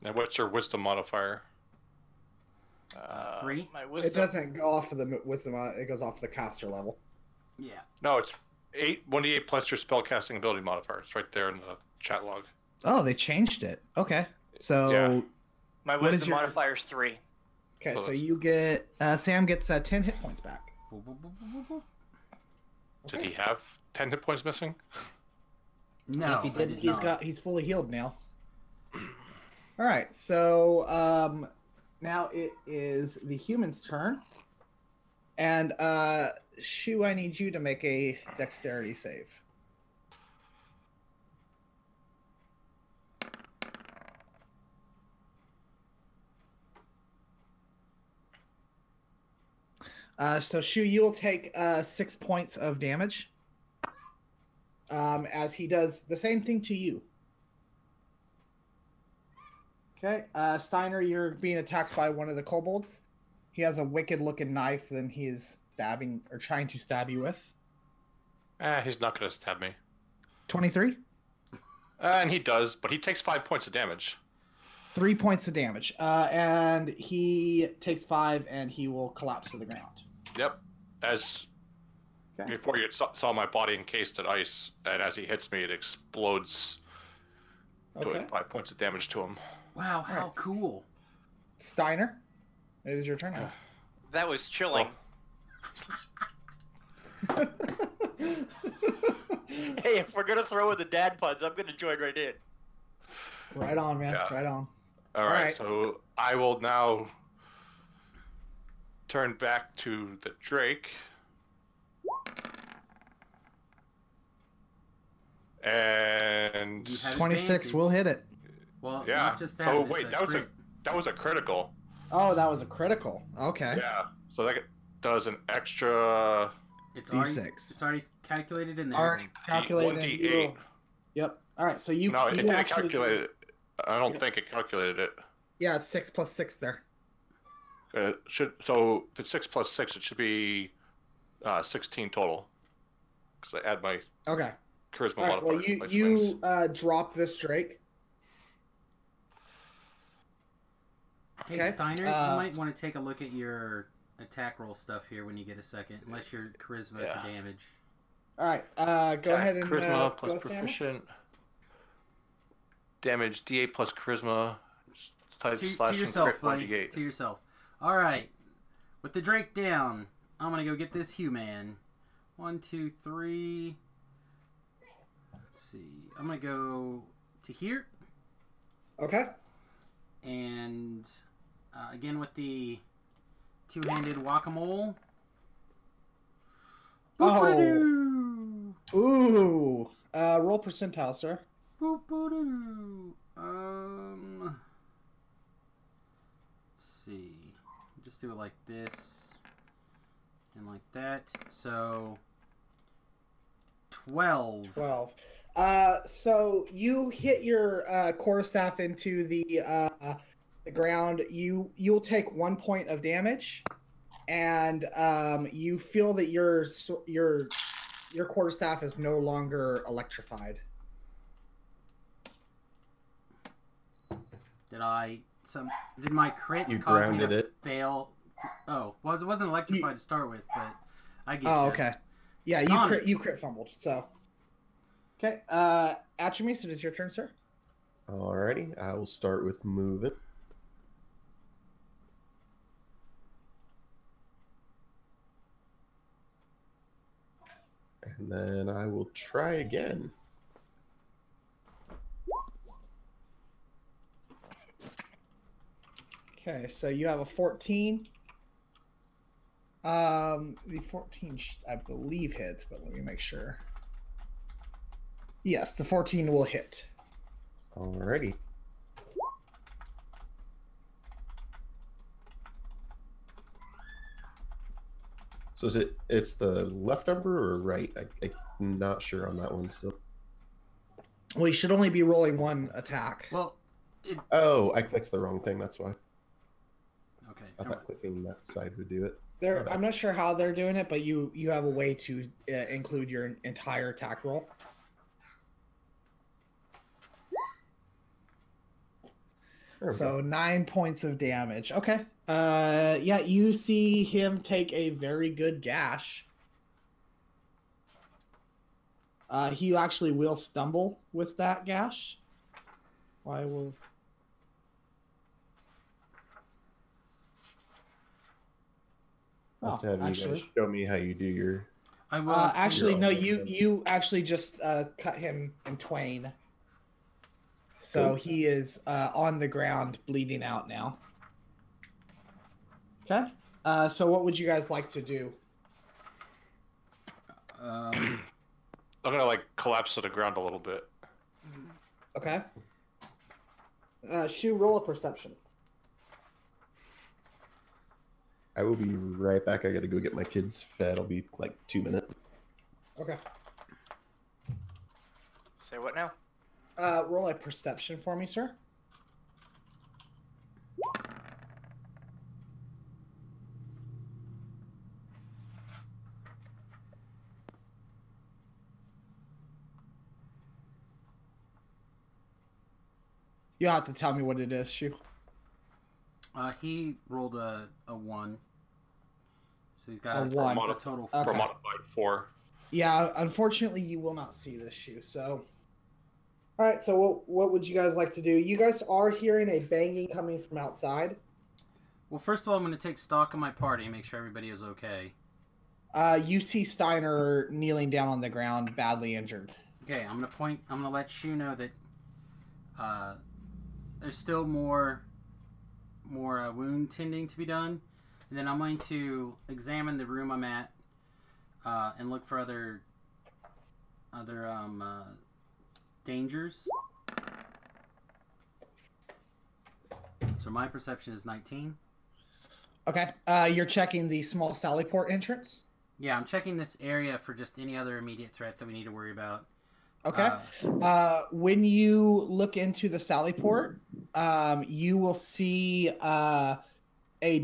And what's your wisdom modifier? 3. My It wisdom. doesn't go off of the wisdom. It goes off the caster level. Yeah. No, it's 1d8 plus your spellcasting ability modifier. It's right there in the chat log. Oh, they changed it. Okay. So Yeah. My what is wisdom your- modifier is 3. okay, so Close. you get Sam gets 10 hit points back. Boop, boop, boop, boop, boop. Did he have 10 hit points missing? No, if he I didn't, did he's fully healed now. All right, so now it is the human's turn, and Shu, I need you to make a dexterity save. So Shu, you will take 6 points of damage, as he does the same thing to you. Okay, Steiner, you're being attacked by one of the kobolds. He has a wicked-looking knife that he is stabbing or trying to stab you with. He's not gonna stab me. 23. And he does, but he takes 5 points of damage. 3 points of damage. And he takes 5, and he will collapse to the ground. Yep. As Okay. before you saw my body encased in ice, and as he hits me, it explodes, doing 5 points of damage to him. Wow, how cool. Steiner, it is your turn now. That was chilling. Oh. Hey, if we're gonna throw in the dad puns, I'm gonna join right in. Right on, man. Yeah. Right on. All right, so I will now turn back to the Drake. And You have 26 advantage. will hit it. Well, yeah. not just that. Oh it's wait, a that crit. was a critical. Oh, that was a critical. Okay. Yeah. So that does an extra It's D6. It's already calculated in there. Already calculated. 1d8. Yep. All right. So you. No, it you didn't actually, calculate it. I don't think it calculated it. Yeah, it's 6 plus 6 there. So if it's 6 plus 6, it should be 16 total. Because I add my Okay. charisma All right. modifier. Well, to my you swings. drop this Drake. Hey, Okay, Steiner, you might want to take a look at your attack roll stuff here when you get a second, unless your charisma to damage. All right. Go ahead and charisma go, plus Samus. proficient. Damage D8 plus charisma. Type To slash yourself, crit buddy. 1d8. To yourself. All right. With the Drake down, I'm gonna go get this human. 1, 2, 3. Let's see. I'm gonna go to here, Okay. and again with the two-handed whack-a-mole. Oh. Ooh. Roll percentile, sir. Boop-a-doo. Let's see. Just do it like this and like that. So 12. 12. So you hit your quarterstaff into the ground. You'll take 1 point of damage, and you feel that your quarterstaff is no longer electrified. Did my crit You cause me grounded to it. fail? Oh, well, it wasn't electrified to start with, but I get Oh, you. okay. Yeah, Sonic. you crit fumbled. So, okay. Atramis, it is your turn, sir. Alrighty, I will start with moving. And then I will try again. Okay, so you have a 14. The 14, I believe, hits, but let me make sure. Yes, the 14 will hit. Alrighty. So it's the left number or right? I'm not sure on that one still. Well, you should only be rolling one attack. Well, Oh, I clicked the wrong thing, that's why. okay. I thought clicking that side would do it. I'm not sure how they're doing it, but you have a way to include your entire attack roll. So 9 points of damage. Okay. Yeah, you see him take a very good gash. He actually will stumble with that gash. Why will? I'll have to have you guys show me how you do your... I will. Actually, no. You actually just cut him in twain. So he is on the ground, bleeding out now. Okay. So what would you guys like to do? I'm gonna like collapse to the ground a little bit. Okay. Shu, roll a perception. I will be right back. I gotta go get my kids fed. I'll be like 2 minutes. Okay. Say what now? Roll a perception for me, sir. You'll have to tell me what it is, Shu. He rolled a 1. So he's got A 1. a total Okay. For modified 4. Yeah, unfortunately, you will not see this, Shu. So, all right. So, what would you guys like to do? You guys are hearing a banging coming from outside. Well, first of all, I'm going to take stock of my party and make sure everybody is okay. You see Steiner kneeling down on the ground, badly injured. Okay, I'm going to let Shu know that there's still more wound tending to be done. And then I'm going to examine the room I'm at and look for other dangers. So my perception is 19. Okay. You're checking the small Sallyport entrance? Yeah, I'm checking this area for just any other immediate threat that we need to worry about. Okay. When you look into the Sallyport, you will see a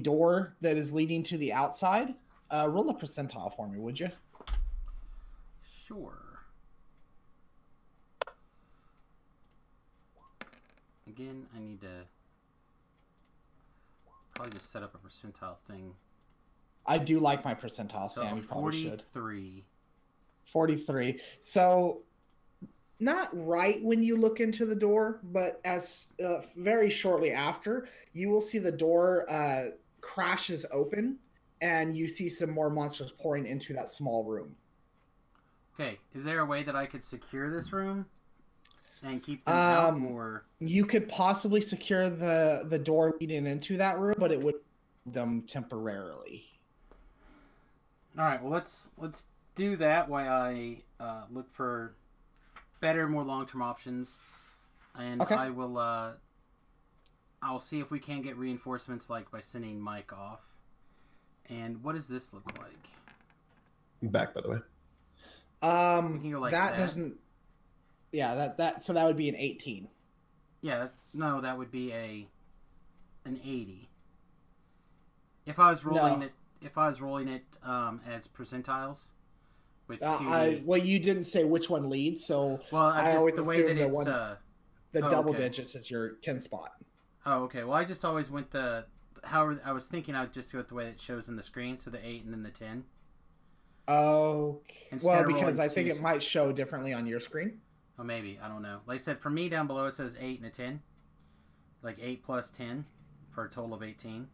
door that is leading to the outside. Roll a percentile for me, would you? Sure. Again, I need to probably just set up a percentile thing. I do like my percentile, So Sam. You probably should. 43. 43. So, not right when you look into the door, but as very shortly after, you will see the door crashes open, and you see some more monsters pouring into that small room. Okay, is there a way that I could secure this room and keep them out, or you could possibly secure the door leading into that room, but it would them temporarily. all right? Well, let's do that while I look for better, more long-term options, and Okay. I will. I'll see if we can get reinforcements, like by sending Mike off. And what does this look like? Back, by the way. We can go like that that. doesn't. Yeah, that so that would be an 18. Yeah, no, that would be an 80. If I was rolling it as percentiles with 2D. Well, you didn't say which one leads, so Well, I always the way that assume it's the double okay. digits is your 10 spot. Oh, okay. Well, I just always went however I was thinking I'd just do it the way it shows in the screen, so the 8 and then the 10. Okay. Instead Well, of because rolling I think twos. it might show differently on your screen. Oh, maybe. I don't know. Like I said, for me down below it says 8 and a 10. Like 8 plus 10 for a total of 18.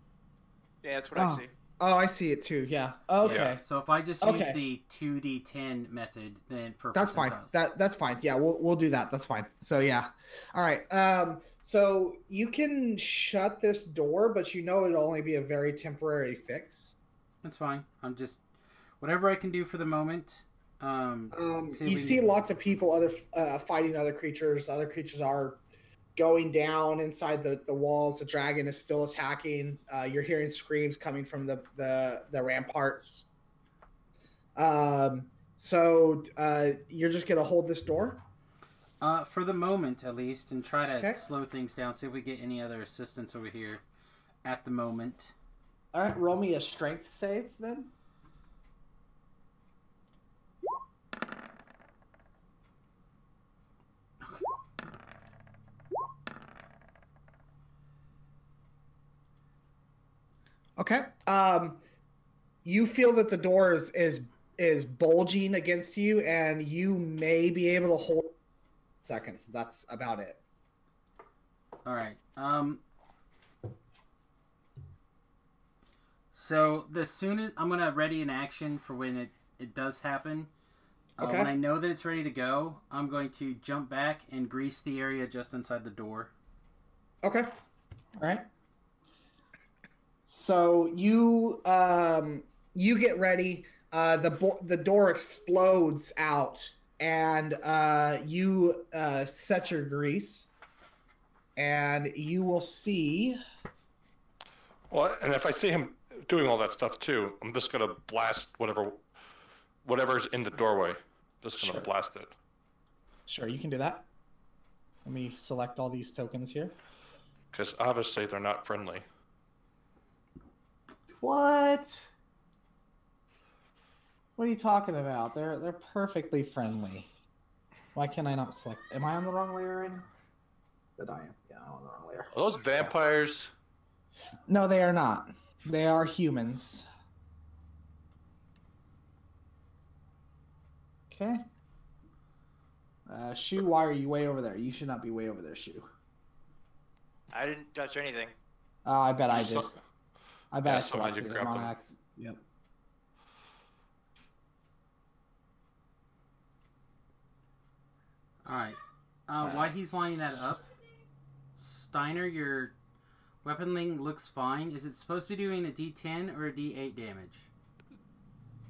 Yeah, that's what I see. Oh, I see it too. Yeah. Okay. Yeah. So if I just use the 2d10 method, then for That's fine. percentiles. That's fine. Yeah, we'll do that. That's fine. So yeah. All right. So you can shut this door, but you know it'll only be a very temporary fix. That's fine. I'm just whatever I can do for the moment. You see lots of people fighting other creatures. Other creatures are going down inside the walls. The dragon is still attacking. You're hearing screams coming from the ramparts. So you're just gonna hold this door? For the moment, at least, and try to slow things down. See if we get any other assistance over here at the moment. All right, roll me a strength save then. Okay. You feel that the door is bulging against you, and you may be able to hold seconds. That's about it. All right. So the soonest I'm gonna ready an action for when it does happen. Okay. When I know that it's ready to go, I'm going to jump back and grease the area just inside the door. Okay. All right. So you get ready. The door explodes out, and you set your grease, and you will see. Well, and if I see him doing all that stuff too, I'm just gonna blast whatever's in the doorway. Just gonna blast it. Sure, you can do that. Let me select all these tokens here. Because obviously they're not friendly. What? What are you talking about? They're perfectly friendly. Why can I not select? Am I on the wrong layer right now? But I am. on the wrong layer. Are those vampires? No, they are not. They are humans. Okay. Shu, why are you way over there? You should not be way over there, Shu. I didn't touch anything. Oh, I bet I did. I bet Yeah, I somehow you selected him grabbed on them. accident. Yep. Alright. While he's lining that up, Steiner, your weaponling looks fine. Is it supposed to be doing a D10 or a D8 damage?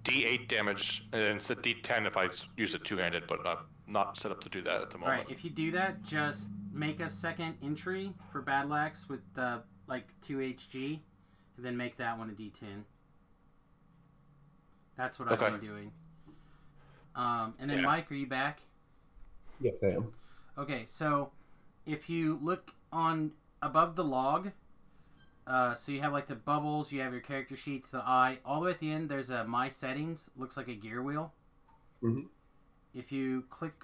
D8 damage, and it's a D10 if I use it two-handed, but I'm not set up to do that at the moment. Alright, if you do that, just make a second entry for Battle Axe with like 2 HG, and then make that one a D10. That's what I've been doing. And then Mike, are you back? Yes, I am. Okay, so if you look on above the log, so you have like the bubbles, you have your character sheets, the eye, all the way at the end there's a My Settings, looks like a gear wheel. Mm-hmm. If you click,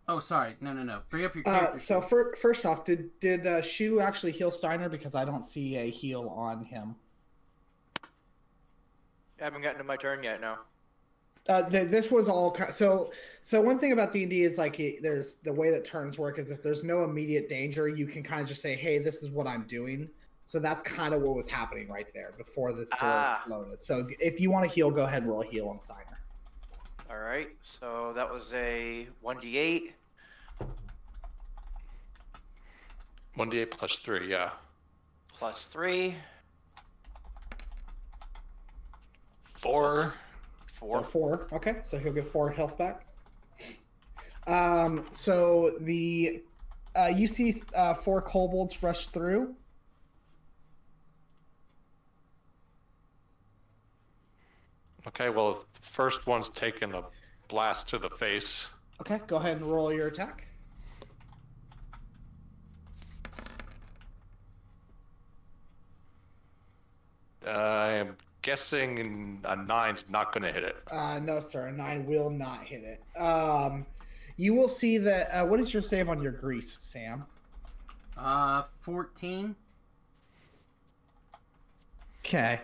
oh sorry, no, bring up your character So sheet. first off, did Shu actually heal Steiner? Because I don't see a heal on him. I haven't gotten to my turn yet, no. This was all so one thing about D&D is like there's the way that turns work is if there's no immediate danger, you can kind of just say, hey, this is what I'm doing. So that's kind of what was happening right there before this door exploded. So if you want to heal, go ahead and roll a heal on Steiner. All right, so that was a 1d8. 1d8 plus 3, yeah. Plus 3. 4. 4. So 4. Okay, so he'll get 4 health back. So the you see 4 kobolds rush through. Okay, well, if the first one's taken a blast to the face. Okay, go ahead and roll your attack. I am guessing a 9's not going to hit it. No, sir, a 9 will not hit it. You will see that. What is your save on your grease, Sam? 14. Okay.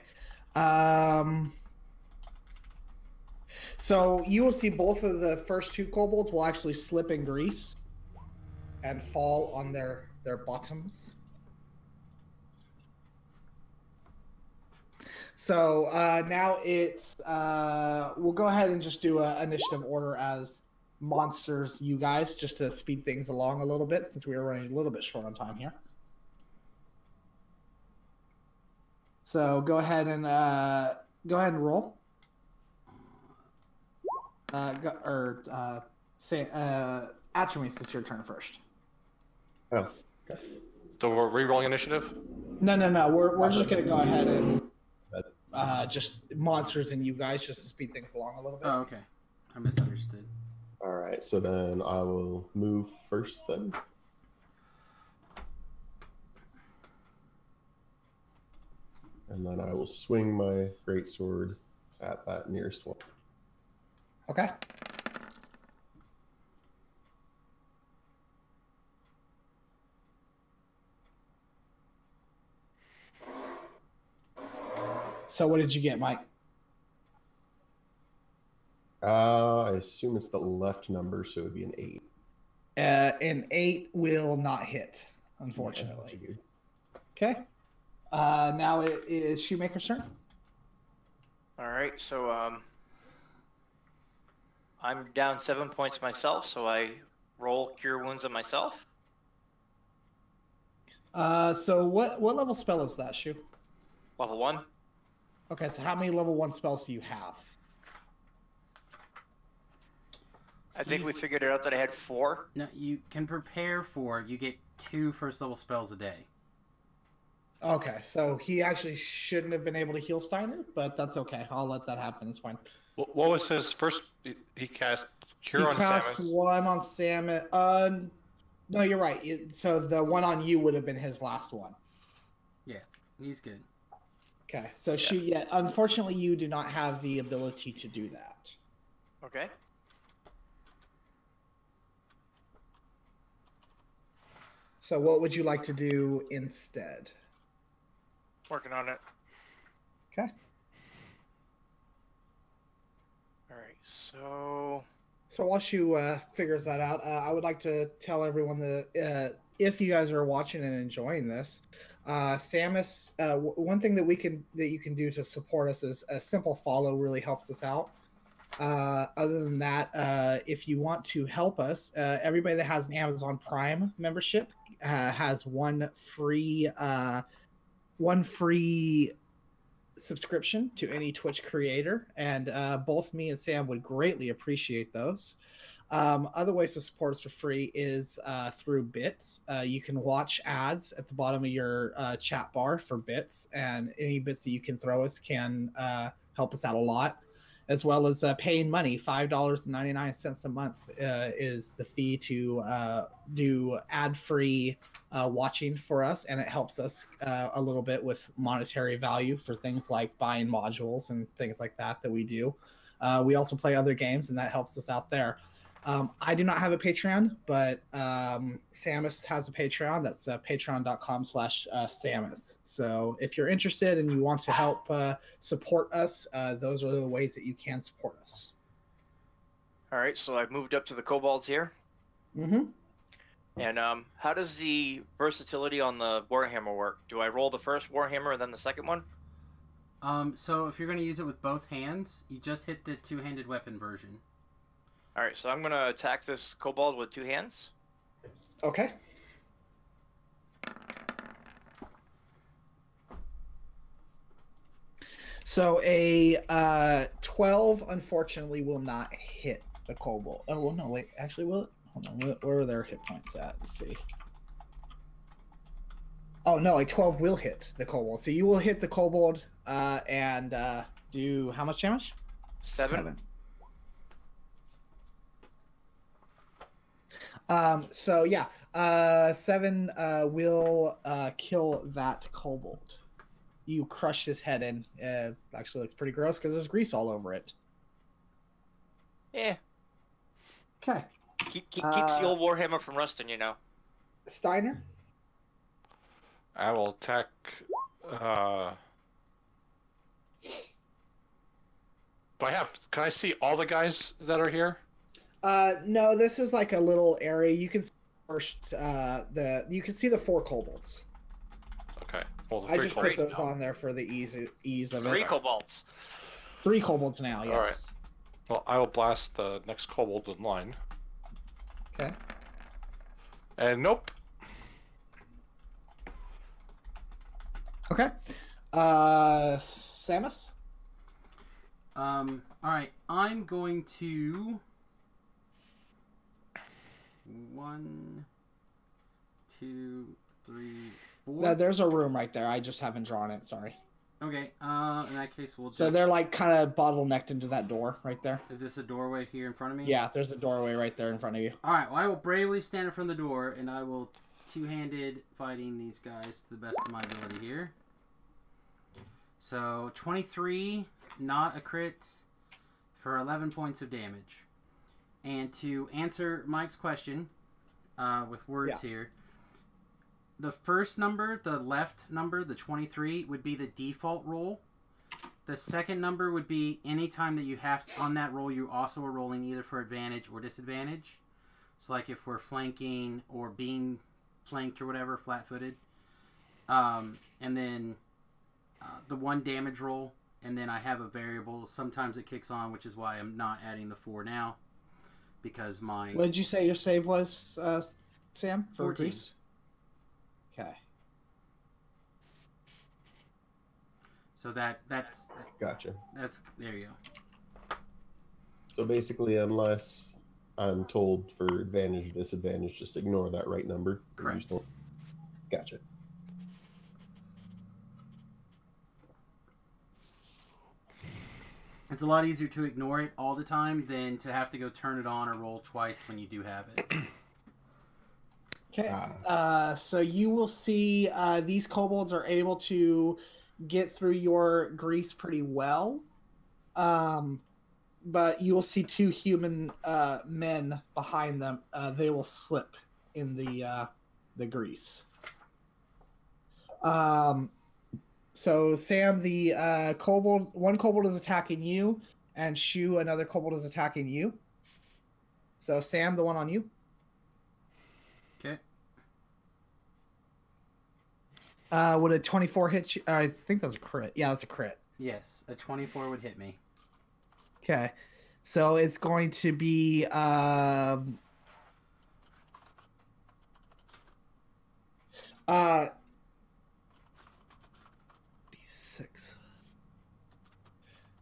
So you will see both of the first 2 kobolds will actually slip in grease and fall on their bottoms. So now it's we'll go ahead and just do an initiative order as monsters, you guys, just to speed things along a little bit since we are running a little bit short on time here. So go ahead and roll. Atramis, it's your turn first. Oh, okay. So we're re-rolling initiative? No. We're just gonna go ahead and just monsters and you guys just to speed things along a little bit. Oh, okay. I misunderstood. All right, so then I will move first then. And then I will swing my greatsword at that nearest one. Okay. So what did you get, Mike? I assume it's the left number, so it would be an 8. An 8 will not hit, unfortunately. Yeah, okay. Now it is Shoemaker's turn. All right, so I'm down 7 points myself, so I roll Cure Wounds on myself. So what level spell is that, Shu? Level 1. Okay, so how many level 1 spells do you have? I think we figured it out that I had 4. No, you can prepare for. You get 2 first level spells a day. Okay, so he actually shouldn't have been able to heal Steiner, but that's okay. I'll let that happen. It's fine. What was his first? He cast Cure on He cast Samus. one on Samus. No, you're right. So the one on you would have been his last one. Yeah, he's good. Okay, so unfortunately, you do not have the ability to do that. So what would you like to do instead? Working on it. Okay. All right, so while she figures that out, I would like to tell everyone that if you guys are watching and enjoying this, Samus, one thing that you can do to support us is a simple follow really helps us out. Other than that, if you want to help us, everybody that has an Amazon Prime membership has one free subscription to any Twitch creator, and both me and Sam would greatly appreciate those. Other ways to support us for free is through bits. You can watch ads at the bottom of your chat bar for bits, and any bits that you can throw us can help us out a lot, as well as paying money. $5.99 a month is the fee to do ad-free watching for us, and it helps us a little bit with monetary value for things like buying modules and things like that we do. We also play other games, and that helps us out there. I do not have a Patreon, but Samus has a Patreon. That's patreon.com/Samus. So if you're interested and you want to help support us, those are the ways that you can support us. all right, so I've moved up to the kobolds here. Mm-hmm. And how does the versatility on the Warhammer work? Do I roll the first Warhammer and then the second one? So if you're going to use it with both hands, you just hit the two-handed weapon version. All right, so I'm going to attack this kobold with 2 hands. Okay. So a 12, unfortunately, will not hit the kobold. Oh, well, no, wait. Actually, will it? Hold on. Where are their hit points at? Let's see. Oh, no, a 12 will hit the kobold. So you will hit the kobold and do how much damage? 7. So yeah, 7 will kill that kobold. You crush his head in. Actually looks pretty gross because there's grease all over it. Yeah. Okay. Keeps the old Warhammer from rusting, you know. Steiner? I will attack. Can I see all the guys that are here? No, this is like a little area. You can see first you can see the 4 kobolds. Okay. Well, the I 3 just kobolds. put those on there for the ease of 3 it. kobolds. 3 kobolds now, yes. All right. Well, I will blast the next kobold in line. Okay. And nope. Okay. Samus? Alright, I'm going to 1, 2, 3, 4. There's a room right there. I just haven't drawn it. Sorry. Okay, in that case, we'll just... So they're like kind of bottlenecked into that door right there. Is this a doorway here in front of me? Yeah, there's a doorway right there in front of you. Alright, well, I will bravely stand in front of the door, and I will two-handed fighting these guys to the best of my ability here. So, 23, not a crit, for 11 points of damage. And to answer Mike's question, with words here, the first number, the left number, the 23, would be the default roll. The second number would be any time that you have, on that roll, you also are rolling either for advantage or disadvantage. So like if we're flanking or being flanked or whatever, flat-footed. And then the 1 damage roll, and then I have a variable. Sometimes it kicks on, which is why I'm not adding the 4 now. Because my... What did you say your save was, Sam? For 14. Greece? Okay. So that's... Gotcha. That's... There you go. So basically, unless I'm told for advantage or disadvantage, just ignore that right number. Correct. You just don't... Gotcha. It's a lot easier to ignore it all the time than to have to go turn it on or roll twice when you do have it. Okay. So you will see these kobolds are able to get through your grease pretty well. But you will see 2 human men behind them. They will slip in the the grease. So Sam, the kobold, one kobold is attacking you, and Shu, another kobold is attacking you. So Sam, the one on you. Okay. Would a 24 hit you? I think that's a crit. Yeah, that's a crit. Yes, a 24 would hit me. Okay. So it's going to be D6.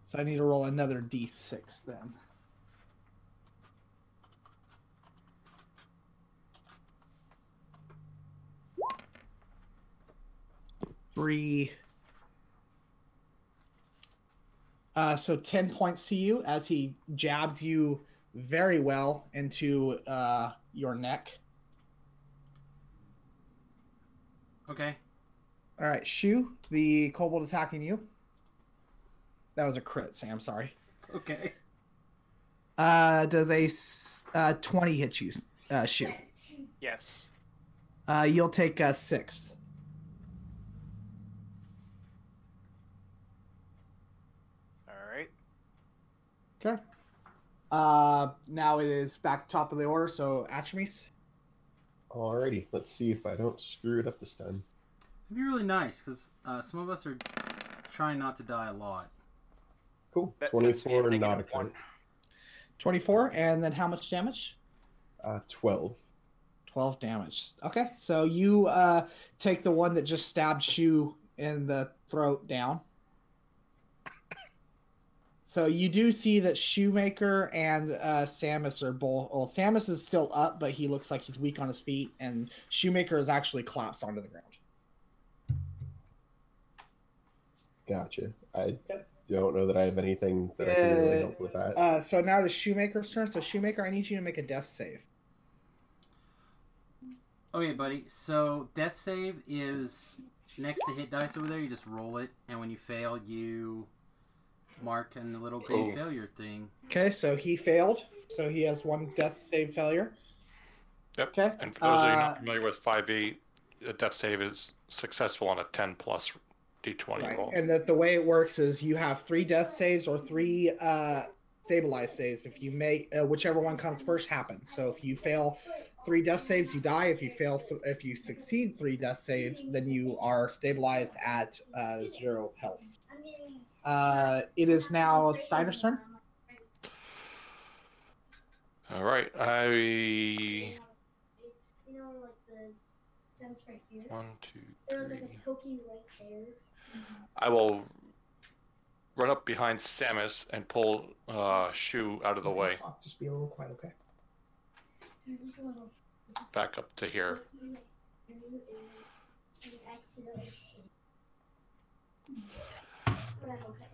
So I need to roll another D6 then. Three. So 10 points to you as he jabs you very well into your neck. Okay. All right, Shu, the kobold attacking you. That was a crit, Sam. Sorry. It's okay. Does a 20 hit you, Shu? Yes. You'll take 6. All right. Okay. Now it is back top of the order, so Atramis. Alrighty, let's see if I don't screw it up this time. It'd be really nice because some of us are trying not to die a lot. Cool. That sets me at 24, not a -1. crit. 24, and then how much damage? 12. 12 damage. Okay, so you take the one that just stabbed Shu in the throat down. So you do see that Shoemaker and Samius are both. Well, Samius is still up, but he looks like he's weak on his feet, and Shoemaker is actually collapsed onto the ground. Gotcha. I don't know that I have anything that I can really help with that. So now it is Shoemaker's turn. So Shoemaker, I need you to make a death save. Okay, buddy. So death save is next to hit dice over there. You just roll it, and when you fail, you mark in the little green failure thing. Okay, so he failed. So he has one death save failure. Yep. Okay. And for those of you not familiar with 5e, a death save is successful on a 10 plus d20 Right. roll. And the way it works is you have 3 death saves or 3 stabilized saves. If you make whichever one comes first happens. So if you fail 3 death saves, you die. If you succeed 3 death saves, then you are stabilized at 0 health. It is now Steiner's turn. All right, You know, like the fence right here. 1, 2, There was like 3. a pokey right there. I will run up behind Samus and pull Shu out of the way, Just be a little quiet, okay? There's like a little back up to here. pokey right there, and I accidentally hit it. But I'm okay.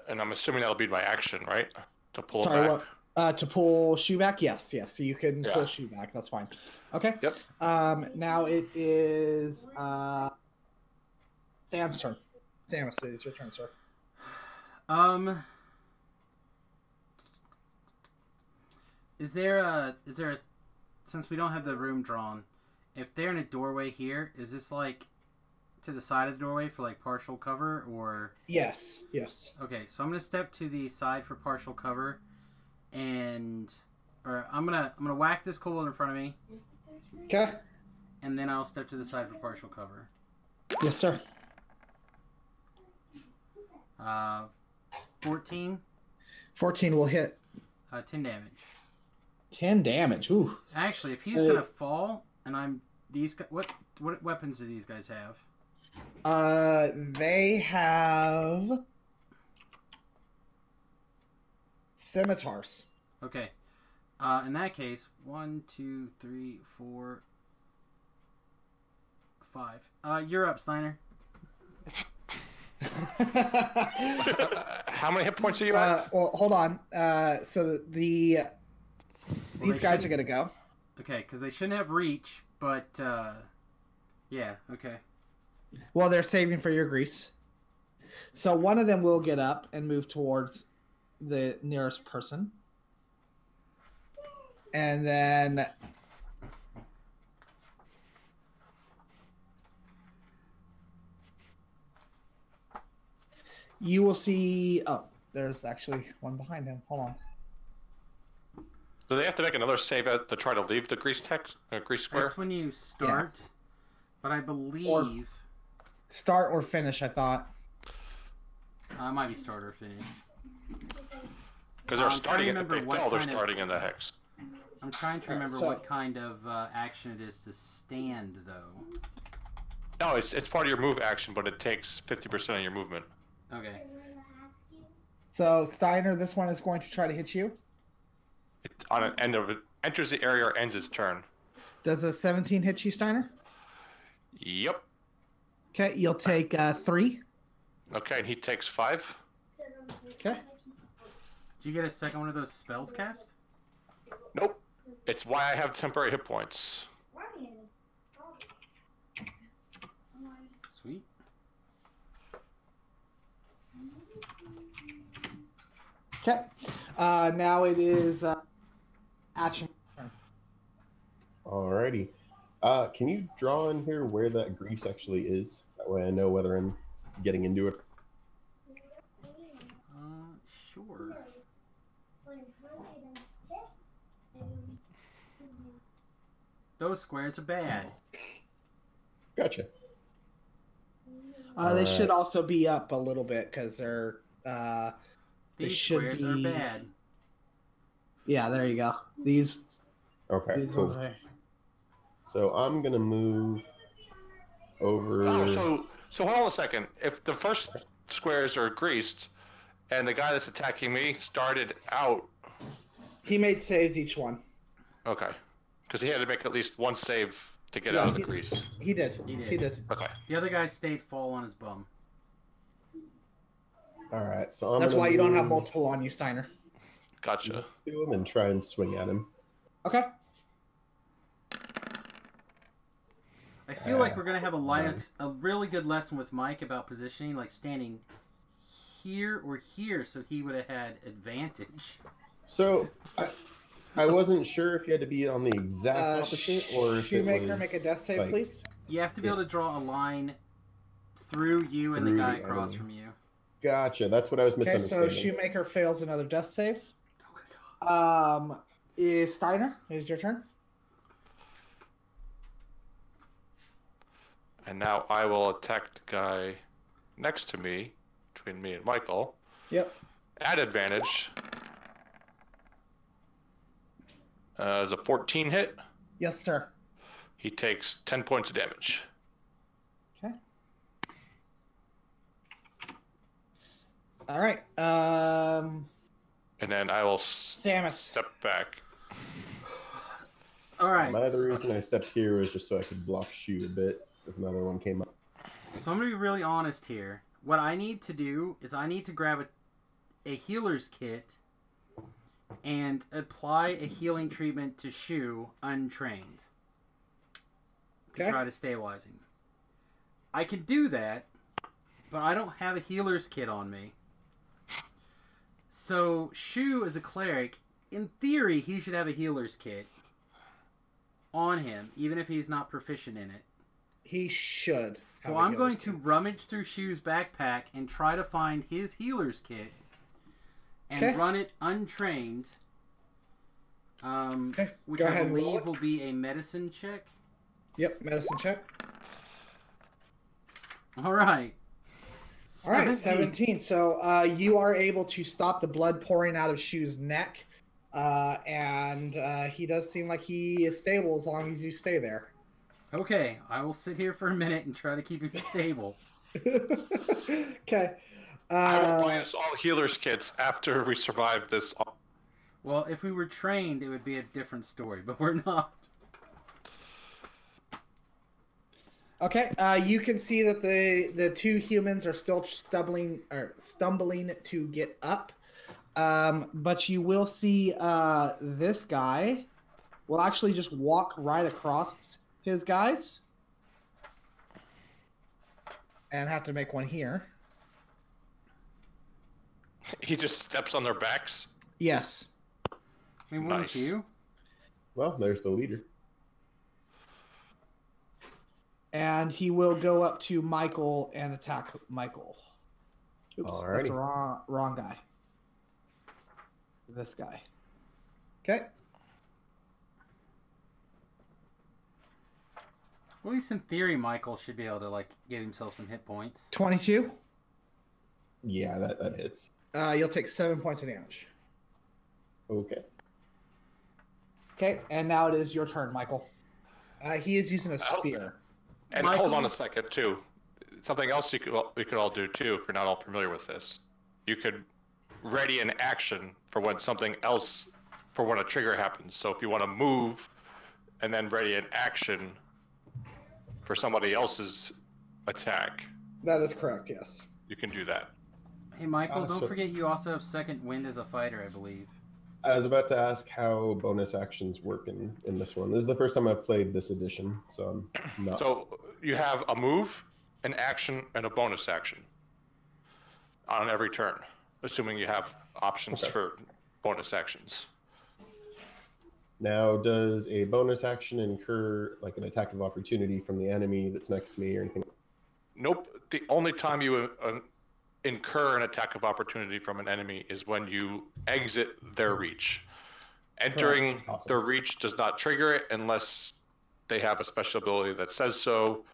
And I'm assuming that'll be my action, right? To pull Sorry, it back. what? To pull Shu back? Yes. So you can Yeah. pull Shu back. That's fine. Okay. Yep. Now it is Sam's turn. Samus, it's your turn, sir. Is there a since we don't have the room drawn, if they're in a doorway here, is this like to the side of the doorway for like partial cover or? Yes. Okay, so I'm gonna step to the side for partial cover, or I'm gonna whack this kobold in front of me, Okay. and then I'll step to the side for partial cover. Yes, sir. 14, 14 will hit. 10 damage. 10 damage. Ooh. Actually, if he's gonna fall, and I'm these guys, what weapons do these guys have? They have scimitars. Okay. In that case, 1, 2, 3, 4, 5. You're up, Steiner. How many hit points are you at? Well, hold on. So these guys are shouldn't- gonna go. Okay, because they shouldn't have reach, but yeah, okay. Well, they're saving for your grease. So one of them will get up and move towards the nearest person. And then You will see. Oh, there's actually one behind him. Hold on. Do they have to make another save to try to leave the grease square? That's when you start, but I believe Or start or finish. I thought. It might be start or finish. Because they're I'm trying to starting. If remember they what fail, they're kind of- starting in the hex. I'm trying to remember so- what kind of action it is to stand, though. No, it's part of your move action, but it takes 50% of your movement. Okay. So Steiner, this one is going to try to hit you. It's on an end of it. Enters the area or ends its turn. Does a 17 hit you, Steiner? Yep. Okay, you'll take 3. Okay, and he takes 5. Okay. Did you get a second one of those spells cast? Nope. It's why I have temporary hit points. Sweet. Okay. Now it is action. Alrighty. Can you draw in here where that grease actually is? That way I know whether I'm getting into it. Sure. Those squares are bad. Gotcha. They should also be up a little bit because they're. They These should squares be... are bad. Yeah, there you go. These. Okay, These cool. ones are... So I'm gonna move over. Oh, so hold on a second. If the first squares are greased, and the guy that's attacking me started out, He made saves each one. okay, because he had to make at least one save to get out of the grease. He did. He did. He did. Okay. The other guy stayed fall on his bum. All right, so I'm That's gonna why you don't have move multiple on you, Steiner. Gotcha. next to him and try and swing at him. Okay. I feel like we're gonna have a really good lesson with Mike about positioning, like standing here or here, so he would have had advantage. So I wasn't sure if you had to be on the exact opposite or if it Shoemaker, was, make a death save, like, please. You have to be able to draw a line through you and the Through guy the across enemy. from you. Gotcha. That's what I was Okay, so misunderstanding. Shoemaker fails another death save. Oh my god. Is Steiner? Is your turn? And now I will attack the guy next to me, between me and Michael. Yep. At advantage. Is a 14 hit. Yes, sir. He takes 10 points of damage. Okay. All right. And then I will Samus. step back. All right. My other reason I stepped here was just so I could block Shu a bit if another one came up. So I'm gonna be really honest here. What I need to do is I need to grab a healer's kit and apply a healing treatment to Shu untrained to Okay. try to stabilize him. I can do that, but I don't have a healer's kit on me. So Shu is a cleric. In theory, he should have a healer's kit on him, even if he's not proficient in it. He should. So have a I'm healer's going kit. to rummage through Shu's backpack and try to find his healer's kit and Okay. run it untrained. Okay, Which go I ahead and roll believe it. will be a medicine check. Yep, medicine check. All right. All right, 17. So you are able to stop the blood pouring out of Shu's neck, and he does seem like he is stable as long as you stay there. Okay, I will sit here for a minute and try to keep him stable. Okay. I will buy us all healers kits after we survive this. Well, if we were trained, it would be a different story, but we're not. Okay, you can see that the two humans are still stumbling to get up, but you will see this guy will actually just walk right across his guys and have to make one here. He just steps on their backs. Yes. I mean, wouldn't Nice. you? Well, there's the leader. And he will go up to Michael and attack Michael. Oops, Alrighty. that's the wrong guy. This guy. Okay. Well, at least in theory, Michael should be able to like give himself some hit points. 22. Yeah, that hits. You'll take 7 points of damage. Okay. Okay, and now it is your turn, Michael. He is using a spear. And Michael? hold on a second, too. Something else we could all do, too, if you're not all familiar with this. You could ready an action for when something else, for when a trigger happens. So if you want to move and then ready an action for somebody else's attack, That is correct, yes. you can do that. Hey, Michael, don't so- forget you also have second wind as a fighter, I believe. I was about to ask how bonus actions work in this one. This is the first time I've played this edition, so I'm not. So you have a move, an action, and a bonus action on every turn, assuming you have options Okay. for bonus actions. Now, does a bonus action incur like an attack of opportunity from the enemy that's next to me or anything? Nope. The only time you incur an attack of opportunity from an enemy is when you exit their reach. Entering Correct. Awesome. their reach does not trigger it unless they have a special ability that says so.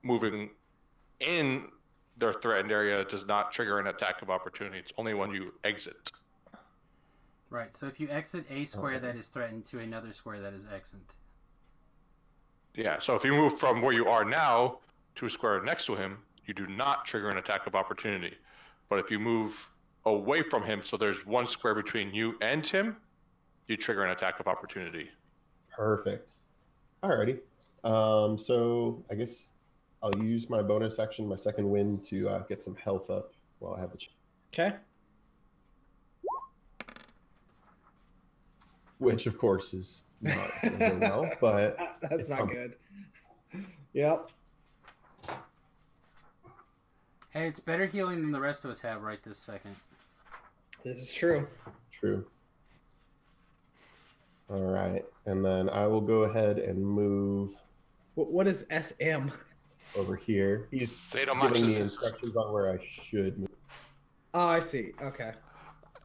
Moving in their threatened area does not trigger an attack of opportunity. It's only when you exit. Right, so if you exit a square Okay. that is threatened to another square that is extant. Yeah, so if you move from where you are now to a square next to him, you do not trigger an attack of opportunity. But if you move away from him, so there's one square between you and him, you trigger an attack of opportunity. Perfect. Alrighty. So I guess I'll use my bonus action, my second wind, to get some health up while I have a Okay. which of course is not going to go well, but That's it's not something. good. Yep. Hey, it's better healing than the rest of us have right this second. This is true. True. All right, and then I will go ahead and move What is SM? over here. He's Sadomasochism. giving me instructions on where I should move. Oh, I see. Okay.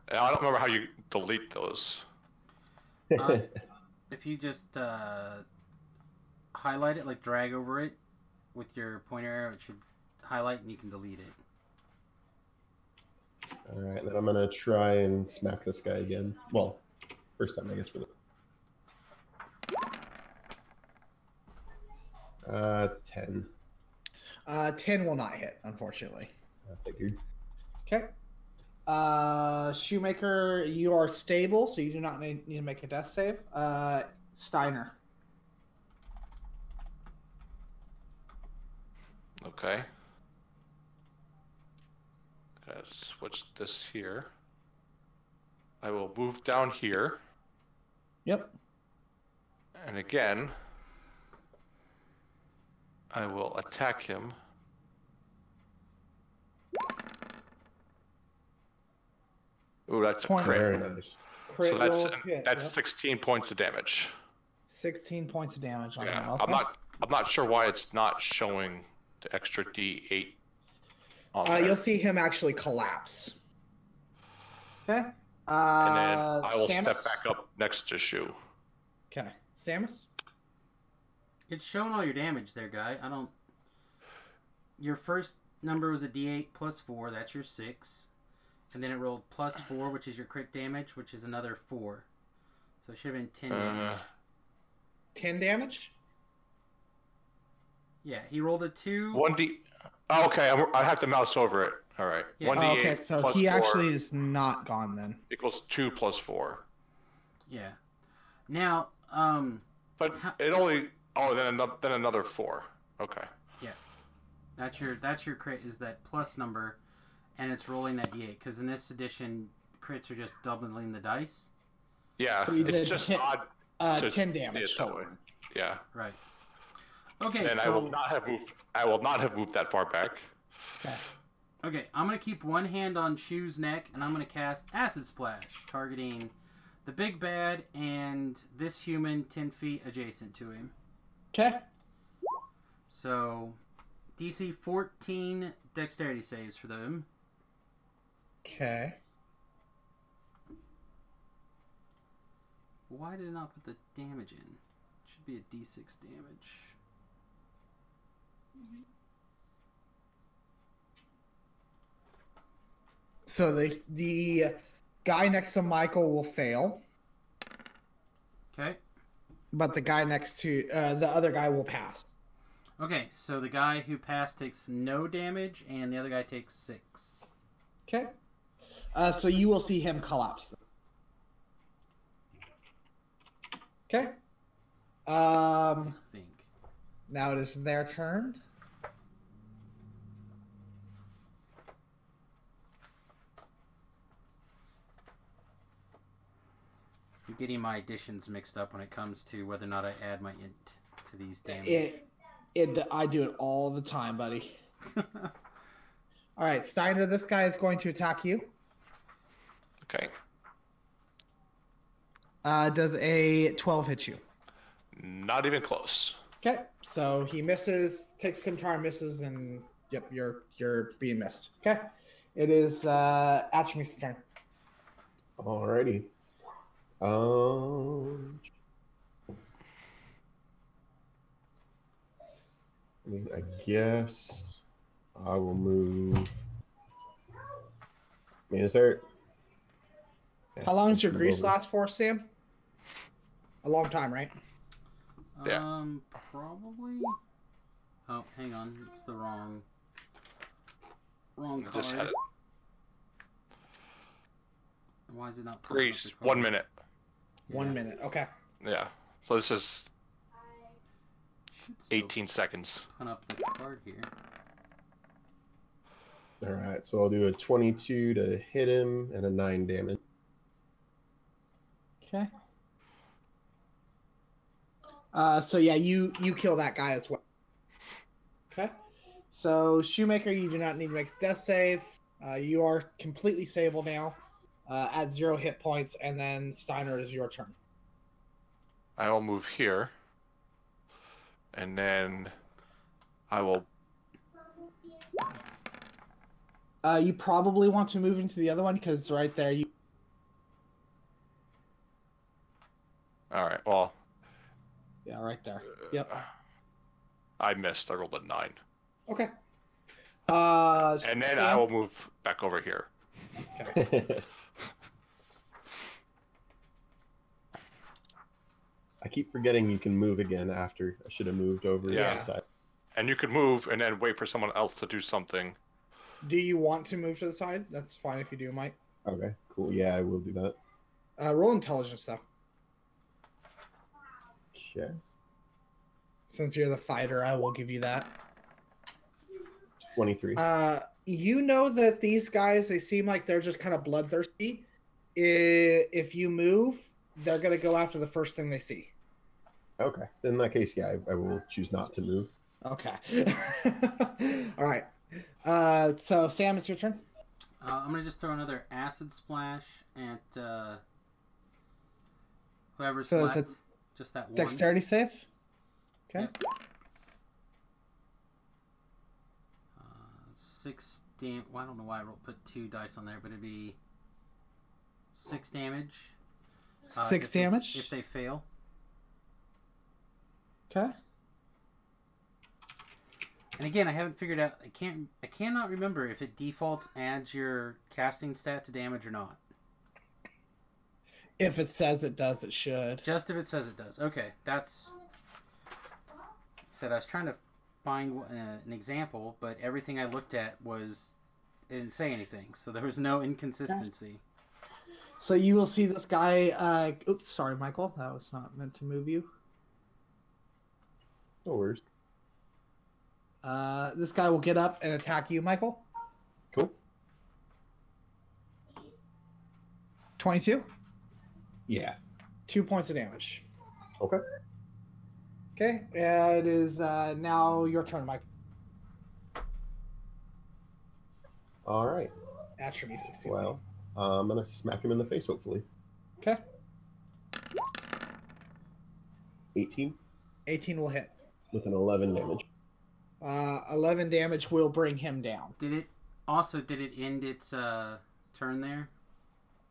And I don't remember how you delete those. If you just highlight it, like drag over it with your pointer arrow, it should highlight and you can delete it. All right, then I'm gonna try and smack this guy again. Well, first time I guess for the 10. 10 will not hit, unfortunately. I figured. Okay. Shoemaker, you are stable, so you do not need to make a death save. Steiner. Okay. Gotta switch this here. I will move down here. Yep. And again, I will attack him. Ooh, that's a 20. crit. Very nice. Crit So that's roll hit, that's yep. 16 points of damage. 16 points of damage on Yeah, him. Okay. I'm not sure why it's not showing the extra D8 on there. You'll see him actually collapse. Okay. And then I will Samus? step back up next to Shu. Okay. Samus? It's showing all your damage there, guy. I don't... Your first number was a D8 plus 4. That's your 6. And then it rolled plus 4, which is your crit damage, which is another 4. So it should have been 10 damage. 10 damage? Yeah, he rolled a 2. 1D. Oh, okay, I have to mouse over it. All right. Yeah. 1D8 Oh, okay, so plus he 4 actually is not gone then. equals 2 plus 4. Yeah. Now, But it only. Oh, then another 4. Okay. that's your crit is that plus number, and it's rolling that D8. Because in this edition, crits are just doubling the dice. Yeah, So you did it's just 10 odd. to 10 see it damage that total. way. Yeah. Right. Okay, And so... I will not have moved that far back. Okay. Okay, I'm going to keep one hand on Shu's neck, and I'm going to cast Acid Splash, targeting the big bad and this human 10 feet adjacent to him. Okay. So, DC 14 dexterity saves for them. Okay. Why did it not put the damage in? It should be a D6 damage. So the guy next to Michael will fail, Okay. but the guy next to the other guy will pass. Okay, so the guy who passed takes no damage, and the other guy takes 6. Okay. So you will see him collapse. Okay. I think. Now it is their turn. I'm getting my additions mixed up when it comes to whether or not I add my int to these damage. I do it all the time, buddy. All right, Steiner, this guy is going to attack you. Okay. Does a 12 hit you? Not even close. Okay, so he misses, takes some time, misses, and yep, you're being missed. Okay, it is Atchme's turn. Alrighty. I mean, I guess I will move. I mean, is there? Yeah, How long does let's your move grease over. last for, Sam? A long time, right? Yeah. Probably. Oh, hang on. It's the wrong I card. just had it. Why is it not pulling up Grease, the card? 1 minute. 1 minute. Okay. Yeah. So this is Should still 18 seconds. put up the card here. All right, so I'll do a 22 to hit him and a 9 damage. Okay. So yeah, you kill that guy as well. Okay. So Shoemaker, you do not need to make a death save. You are completely stable now, at 0 hit points, and then Steiner, it is your turn. I will move here. And then I will. You probably want to move into the other one because right there you. All right. Well. Yeah, right there. Yep. I missed. I rolled a 9. Okay. And then I Sam? will move back over here. I keep forgetting you can move again after. I should have moved over to Yeah. the side. And you can move and then wait for someone else to do something. Do you want to move to the side? That's fine if you do, Mike. Okay, cool. Yeah, I will do that. Roll intelligence though. Okay. Since you're the fighter, I will give you that. 23. You know that these guys, they seem like they're just kind of bloodthirsty. If you move, they're going to go after the first thing they see. Okay. In that case, yeah, I will choose not to move. Okay. All right. So, Sam, it's your turn. I'm going to just throw another acid splash at whoever's So is left. it Just that one. Dexterity save? Okay. Yep. 6 damage. Well, I don't know why I put 2 dice on there, but it'd be 6 damage. 6 if they- damage? if they fail. Okay. And again, I haven't figured out. I cannot remember if it defaults adds your casting stat to damage or not. If it says it does, it should. Just if it says it does. Okay, that's. Said I was trying to find an example, but everything I looked at didn't say anything, so there was no inconsistency. So you will see this guy. Oops, sorry, Michael. That was not meant to move you. No worries. This guy will get up and attack you, Michael. Cool. 22. Yeah. 2 points of damage. Okay. Okay, it is now your turn, Mike. All right. Attribute 60. Well, I'm going to smack him in the face, hopefully. Okay. 18 18 will hit. with an 11 damage. 11 damage will bring him down. Did it end its turn there?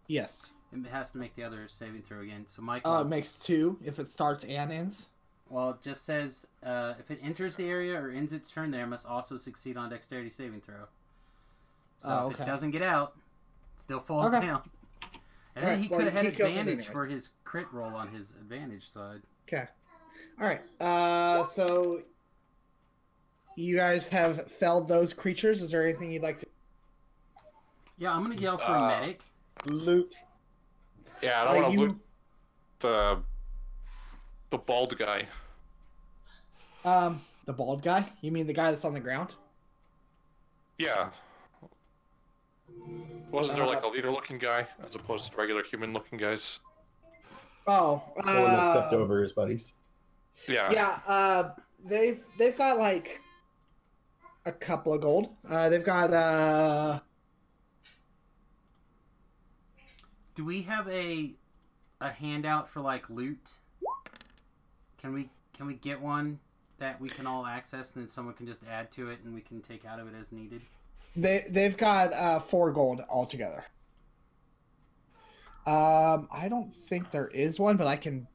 Yes. It has to make the other saving throw again. So It Michael. makes 2 if it starts and ends. Well, it just says if it enters the area or ends its turn there, must also succeed on dexterity saving throw. So if it doesn't get out, it still falls down. And then he could have had advantage for his crit roll on his advantage side. Okay. All right. So you guys have felled those creatures. Is there anything you'd like to? Yeah, I'm gonna yell for a medic. Loot. Yeah, I don't want to loot the bald guy. The bald guy? You mean the guy that's on the ground? Yeah. Wasn't there like a leader-looking guy as opposed to regular human-looking guys? Oh, The one that stepped over his buddies. Yeah. Yeah. They've got like a couple of gold. They've got Do we have a handout for like loot? Can we get one that we can all access and then someone can just add to it and we can take out of it as needed? They've got 4 gold altogether. I don't think there is one, but I can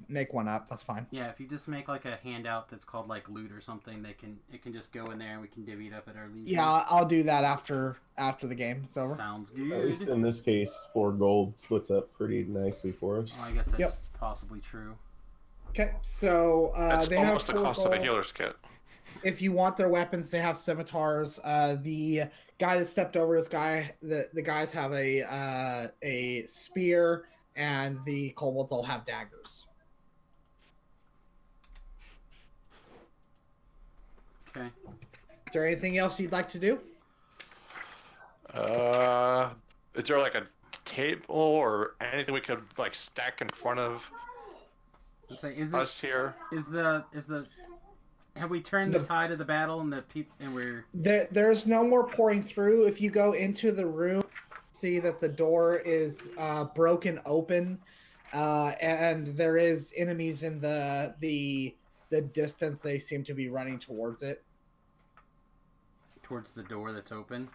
make one up. That's fine. Yeah, if you just make like a handout that's called like loot or something, it can just go in there and we can divvy it up at our leisure. Yeah, I'll do that after the game is over. Sounds good. At least in this case, 4 gold splits up pretty nicely for us. Well, I guess that's possibly true. Okay, so That's they almost have the 4 cost gold. of a healer's kit. If you want their weapons, they have scimitars. The guy that stepped over this guy, the guys have a spear, and the kobolds all have daggers. Okay. Is there anything else you'd like to do? Is there like a table or anything we could like stack in front of Let's say, us here? Have we turned the tide of the battle and There's no more pouring through. If you go into the room, see that the door is broken open, and there is enemies in the distance. They seem to be running towards it. towards the door that's open?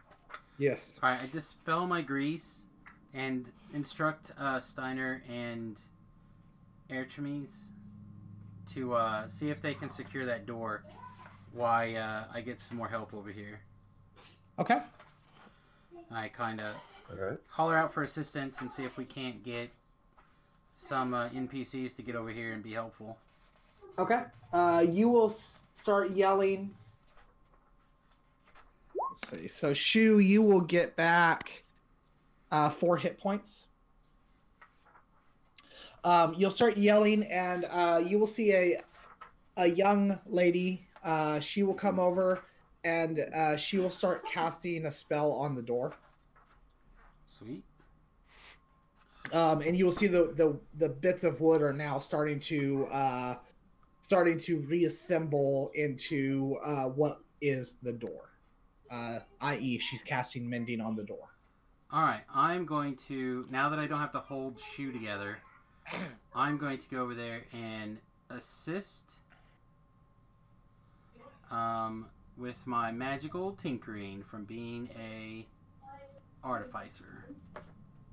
Yes. All right, I dispel my grease and instruct Steiner and Archimedes to see if they can secure that door while I get some more help over here. Okay. I kind of Alright. holler out for assistance and see if we can't get some NPCs to get over here and be helpful. Okay. You will start yelling. Let's see. So, Shu, you will get back 4 hit points. You'll start yelling, and you will see a young lady. She will come over, and she will start casting a spell on the door. Sweet. And you will see the bits of wood are now starting to reassemble into what is the door. I.e., she's casting mending on the door. All right, I'm going to, now that I don't have to hold Shu together, I'm going to go over there and assist with my magical tinkering from being a artificer.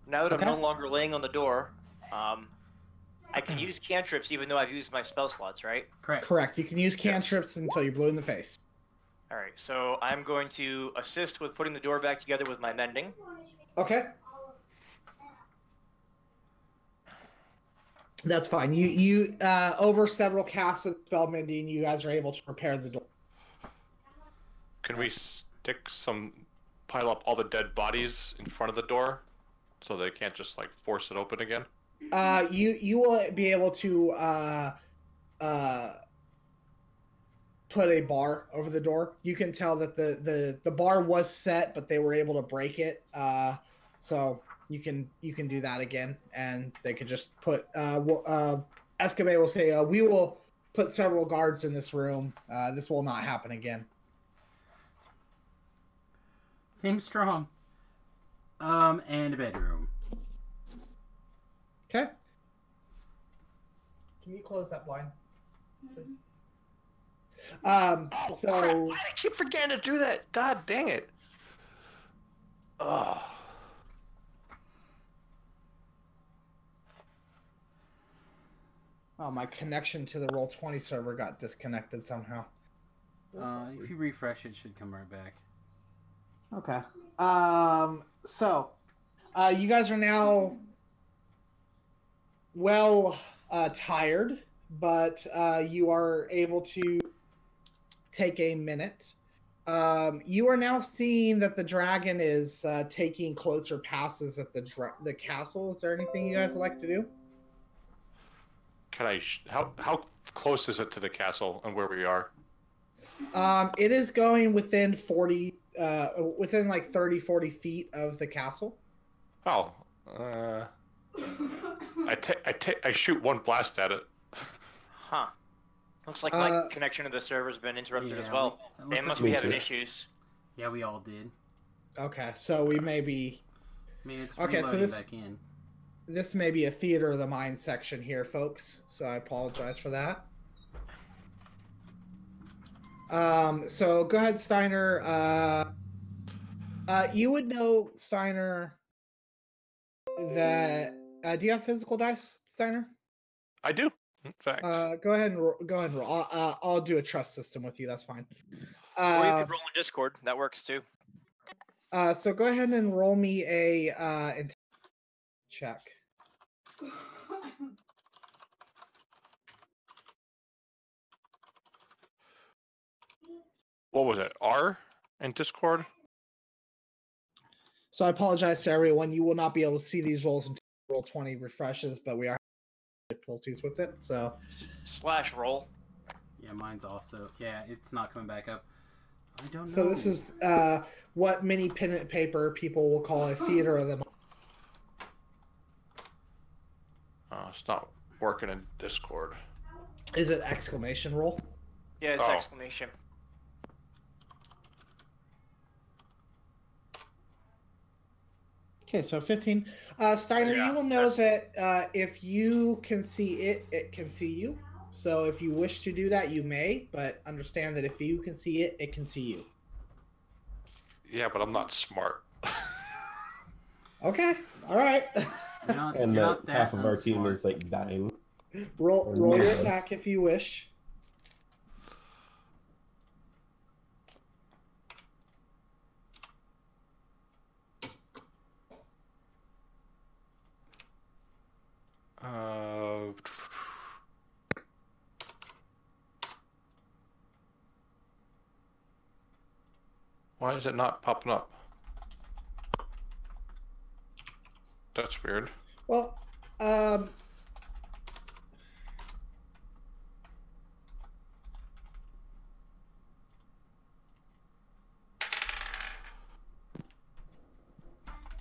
Now that Okay. I'm no longer laying on the door, I can use cantrips even though I've used my spell slots, right? Correct. Correct. You can use cantrips until you're blue in the face. All right, so I'm going to assist with putting the door back together with my mending. Okay. That's fine. You over several casts of spell mending, you guys are able to repair the door. Can we pile up all the dead bodies in front of the door so they can't just like force it open again? You will be able to put a bar over the door. You can tell that the bar was set, but they were able to break it. So you can do that again, and they could just put. Escobar will say, "We will put several guards in this room. This will not happen again." Seems strong. And a bedroom. Okay. Can you close that blind, please? So Crap, why do I keep forgetting to do that? God dang it. Oh. Oh, my connection to the Roll20 server got disconnected somehow. If you refresh, it should come right back. Okay. So, you guys are now tired, but you are able to take a minute. You are now seeing that the dragon is taking closer passes at the castle. Is there anything you guys would like to do? Can I? How close is it to the castle and where we are? It is going within 40, within like 30, 40 feet of the castle. Oh, I shoot one blast at it. Huh. Looks like my connection to the server's been interrupted as well. They must be having issues. Yeah, we all did. Okay, so we may be... I mean, it's okay, so reloading back in. This may be a theater of the mind section here, folks. So I apologize for that. So go ahead, Steiner. You would know, Steiner, that... do you have physical dice, Steiner? I do, in fact. Go ahead and roll. I'll do a trust system with you. That's fine. Or you could roll in Discord. That works too. So go ahead and roll me a check. What was it? R in Discord? So I apologize to everyone. You will not be able to see these rolls until Roll20 refreshes, but we are having difficulties with it. So /roll. Yeah, mine's also. Yeah, it's not coming back up. I don't know. So this is what mini pen and paper people will call a theater of the mind. It's not working in Discord. Is it exclamation roll? Yeah, it's exclamation. Okay, so 15. Steiner, Yeah, you will know that if you can see it, it can see you. So if you wish to do that, you may, but understand that if you can see it, it can see you. Yeah, but I'm not smart. Okay, all right. And half of our team is like dying. Roll your attack if you wish. Why is it not popping up? That's weird. Well,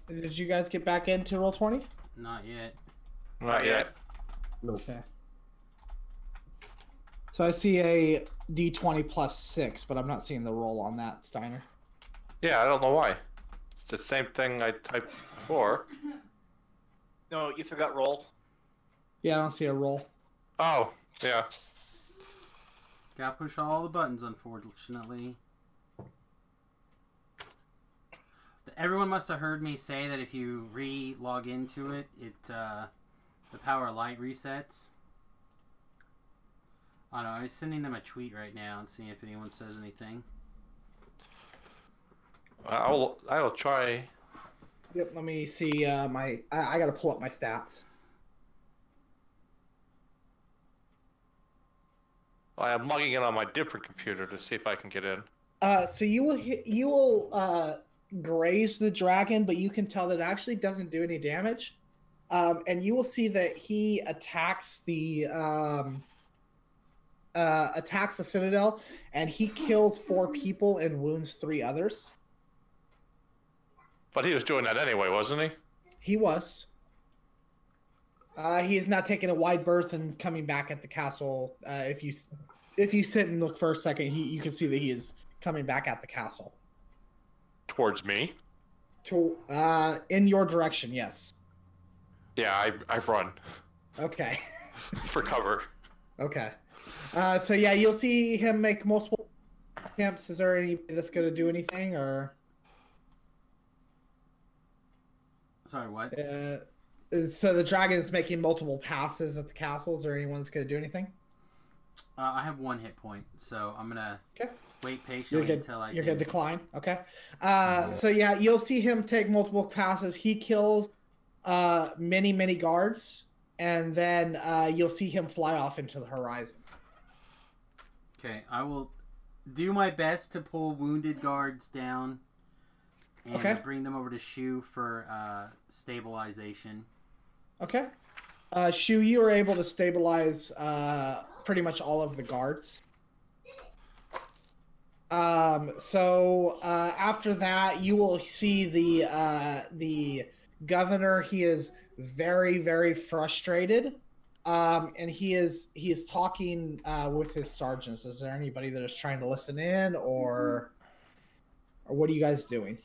did you guys get back into Roll20? Not yet. Not yet. Okay. So I see a D20 plus 6, but I'm not seeing the roll on that, Steiner. Yeah, I don't know why. It's the same thing I typed before. No, you forgot roll. Yeah, I don't see a roll. Oh, yeah. Gotta push all the buttons, unfortunately. Everyone must have heard me say that if you re-log into it, the power of light resets. I don't know, I'm sending them a tweet right now and seeing if anyone says anything. I will try. Yep, let me see I gotta pull up my stats. I am logging in on my different computer to see if I can get in. So you will graze the dragon, but you can tell that it actually doesn't do any damage. And you will see that he attacks the citadel, and he kills 4 people and wounds 3 others. But he was doing that anyway, wasn't he? He was. He is now taking a wide berth and coming back at the castle. If you sit and look for a second, you can see that he is coming back at the castle. Towards me? In your direction, yes. Yeah, I've run. Okay. For cover. Okay. So yeah, you'll see him make multiple attempts. Is there anybody that's going to do anything, or? Sorry, what? So the dragon is making multiple passes at the castles, or anyone's going to do anything? I have 1 hit point, so I'm gonna Okay. wait patiently until You're can... gonna decline. Okay. So yeah, you'll see him take multiple passes. He kills many guards, and then you'll see him fly off into the horizon. Okay, I will do my best to pull wounded guards down and bring them over to Shu for stabilization. Okay. Shu, you are able to stabilize pretty much all of the guards. So after that, you will see the governor. He is very frustrated, and he is talking with his sergeants. Is there anybody that is trying to listen in, or what are you guys doing?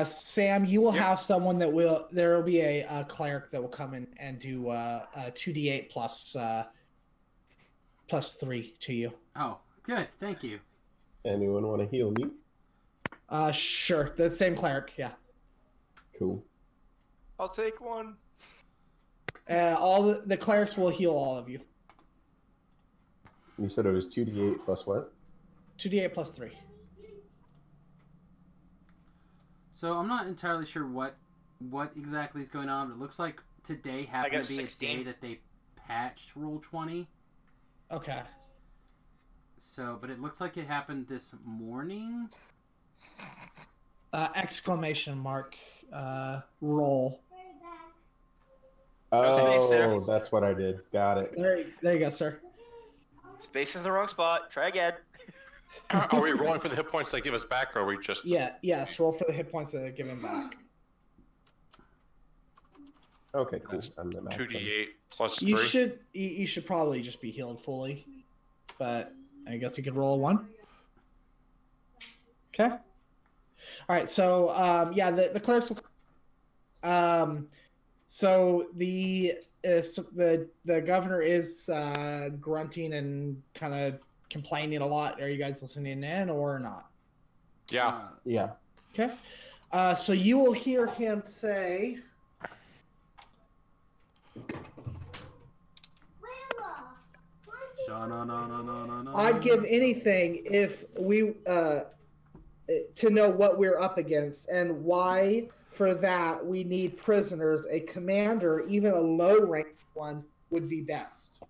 Sam, you will have someone that there will be a cleric that will come in and do 2d8 plus 3 to you. Oh, good. Thank you. Anyone want to heal me? Sure. The same cleric, yeah. Cool. I'll take one. All the clerics will heal all of you. You said it was 2d8 plus what? 2d8 plus 3. So I'm not entirely sure what exactly is going on, but it looks like today happened to be 16. a day that they patched Roll20. Okay. So, but it looks like it happened this morning. Exclamation mark. Roll. Oh, that's what I did. Got it. There you go, sir. Space is in the wrong spot. Try again. Are we rolling for the hit points they give us back, or are we just... Yes, roll for the hit points that are given back. Okay, cool. I'm the max. 2d8 plus 3? You should probably just be healed fully, but I guess you could roll a 1. Okay. All right, so the clerics will... So the governor is grunting and kind of complaining a lot. Are you guys listening in or not? Yeah. Yeah. Okay. So you will hear him say, I'd give anything if we to know what we're up against, and why for that we need prisoners. A commander, even a low-ranked one, would be best.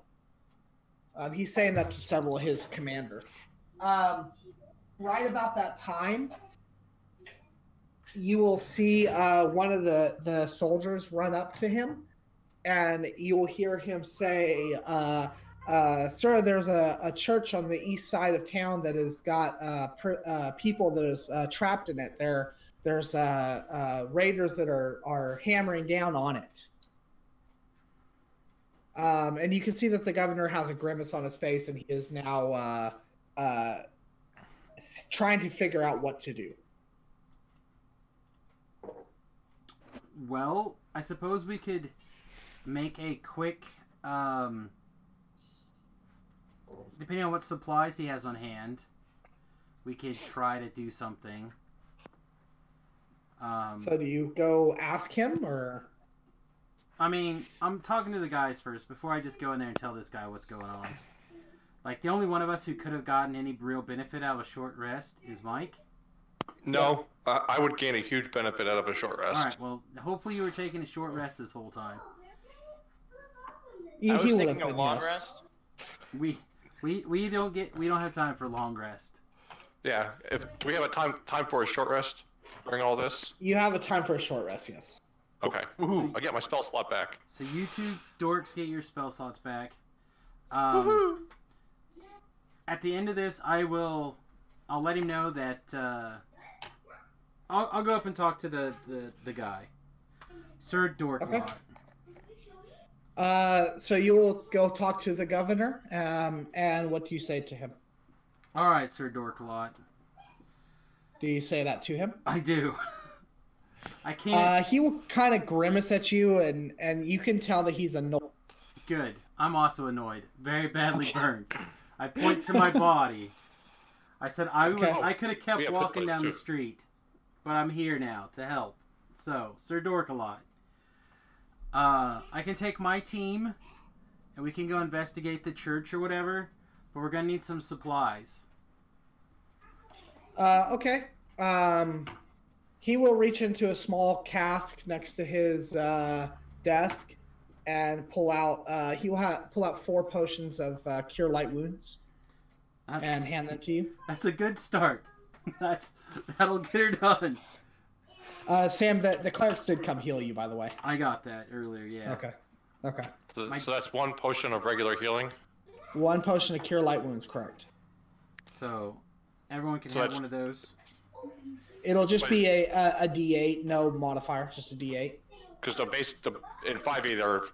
He's saying that to several of his commanders. Right about that time, you will see one of the soldiers run up to him, and you will hear him say, sir, there's a church on the east side of town that has got people that is trapped in it. There's raiders that are hammering down on it. And you can see that the governor has a grimace on his face, and he is now trying to figure out what to do. Well, I suppose we could make a quick, depending on what supplies he has on hand, we could try to do something. So do you go ask him, or? I mean, I'm talking to the guys first before I just go in there and tell this guy what's going on. Like, the only one of us who could have gotten any real benefit out of a short rest is Mike. No, I would gain a huge benefit out of a short rest. All right, well, hopefully you were taking a short rest this whole time. I was taking a long rest. We don't have time for long rest. Yeah, do we have a time for a short rest during all this? You have a time for a short rest, yes. Okay. Woohoo! I get my spell slot back. So you two dorks get your spell slots back. At the end of this, I'll let him know that I'll go up and talk to the guy, Sir Dorklot. Okay. So you will go talk to the governor, and what do you say to him? All right, Sir Dorklot. Do you say that to him? I do. I can't. He will kind of grimace at you, and you can tell that he's annoyed. Good. I'm also annoyed. Very badly burned. I point to my body. I said I could have kept walking down the street. but I'm here now to help. So, Sir Dorkalot. I can take my team, and we can go investigate the church or whatever, but we're gonna need some supplies. Okay. He will reach into a small cask next to his desk and pull out. He will pull out 4 potions of cure light wounds and hand them to you. That's a good start. That'll get her done. Sam, the clerics did come heal you, by the way. I got that earlier. Yeah. Okay. So that's 1 potion of regular healing. 1 potion of cure light wounds, correct. So everyone can have one of those. It'll just be a D8, no modifier, just a D8. Because in 5e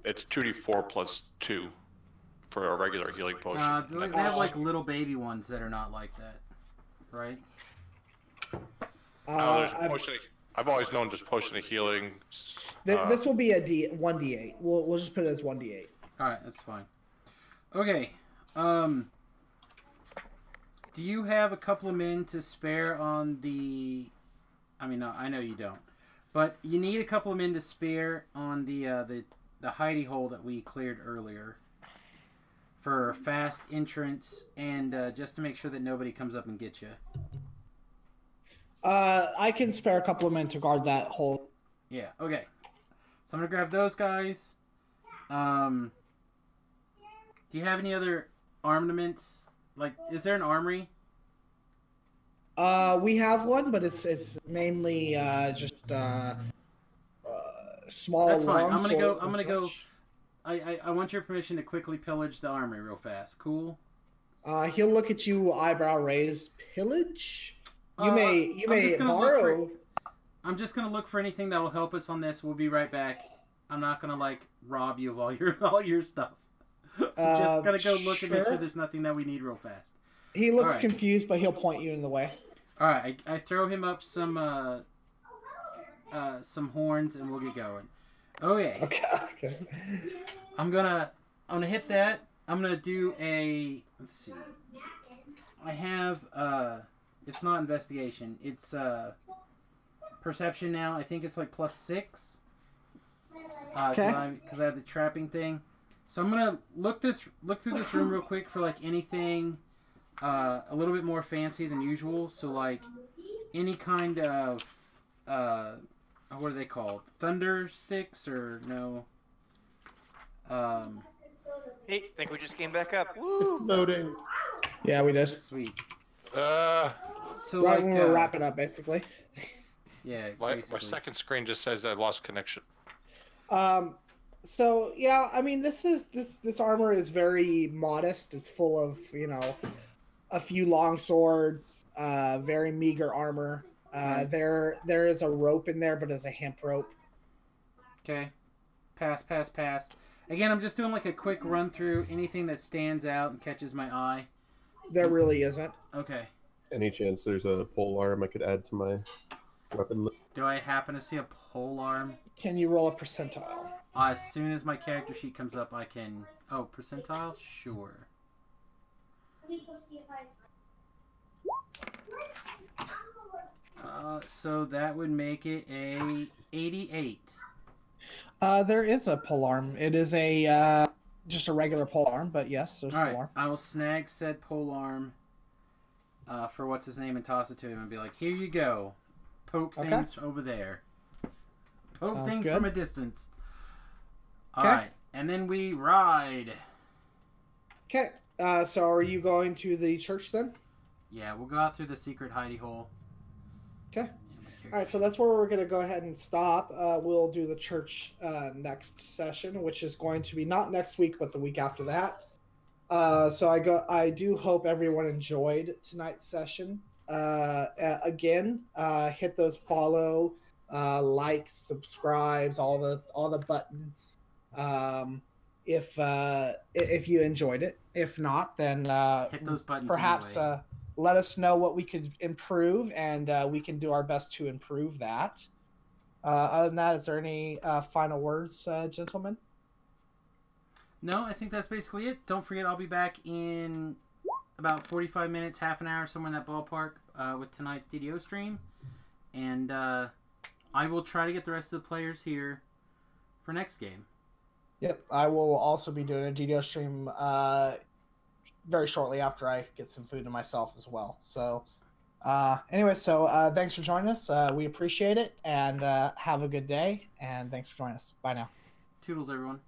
it's 2d4 plus 2 for a regular healing potion. They have like little baby ones that are not like that, right? I've always known just potion of healing. This will be a 1d8. We'll just put it as 1d8. All right, that's fine. Okay. Do you have a couple of men to spare on the? I mean, no, I know you don't, but you need a couple of men to spare on the hidey hole that we cleared earlier for fast entrance and just to make sure that nobody comes up and gets you. I can spare a couple of men to guard that hole. Yeah. Okay. So I'm gonna grab those guys. Do you have any other armaments? Like, is there an armory? We have one, but it's mainly just small. That's fine. I'm gonna go. I want your permission to quickly pillage the armory real fast. Cool. He'll look at you, eyebrow raised. Pillage? You may borrow. I'm just gonna look for anything that will help us on this. We'll be right back. I'm not gonna like rob you of all your stuff. I'm just gonna go look and make sure there's nothing that we need real fast. He looks confused, but he'll point you in the way. All right, I throw him up some horns and we'll get going. Okay. Okay. I'm gonna hit that. I'm gonna do a. Let's see. I have it's not investigation. It's perception now. I think it's like +6. Okay. Because I have the trapping thing. So I'm gonna look through this room real quick for like anything a little bit more fancy than usual. So like any kind of what are they called? Thunder sticks or no? Hey, think we just came back up. Woo! Loading. Yeah, we did. Sweet. So right when we're wrapping up, basically. Yeah. My second screen just says I lost connection. So yeah, I mean, this armor is very modest. It's full of, a few long swords, very meager armor. There is a rope in there, but it's a hemp rope. Okay. Pass. Again, I'm just doing like a quick run through anything that stands out and catches my eye. There really isn't. Okay. Any chance there's a pole arm I could add to my weapon list? Do I happen to see a pole arm? Can you roll a percentile? As soon as my character sheet comes up, I can... Oh, percentile? Sure. So that would make it a 88. There is a pole arm. It is a just a regular pole arm, but yes, there's a pole arm. I will snag said pole arm for what's his name and toss it to him and be like, here you go. Poke things over there. Poke things from a distance. Alright, and then we ride. Okay, so are you going to the church then? Yeah, we'll go out through the secret hidey hole. Okay. Alright, so that's where we're going to go ahead and stop. We'll do the church next session, which is going to be not next week, but the week after that. So I do hope everyone enjoyed tonight's session. Again, hit those follow, likes, subscribes, all the buttons. If you enjoyed it. If not, then hit those buttons. Perhaps anyway. Let us know what we could improve, and we can do our best to improve that. Other than that, is there any final words, gentlemen? No, I think that's basically it. Don't forget, I'll be back in about 45 minutes, half an hour, somewhere in that ballpark with tonight's DDO stream. And I will try to get the rest of the players here for next game. Yep, I will also be doing a DDO stream very shortly after I get some food to myself as well. So anyway, so thanks for joining us. We appreciate it, and have a good day, and thanks for joining us. Bye now. Toodles, everyone.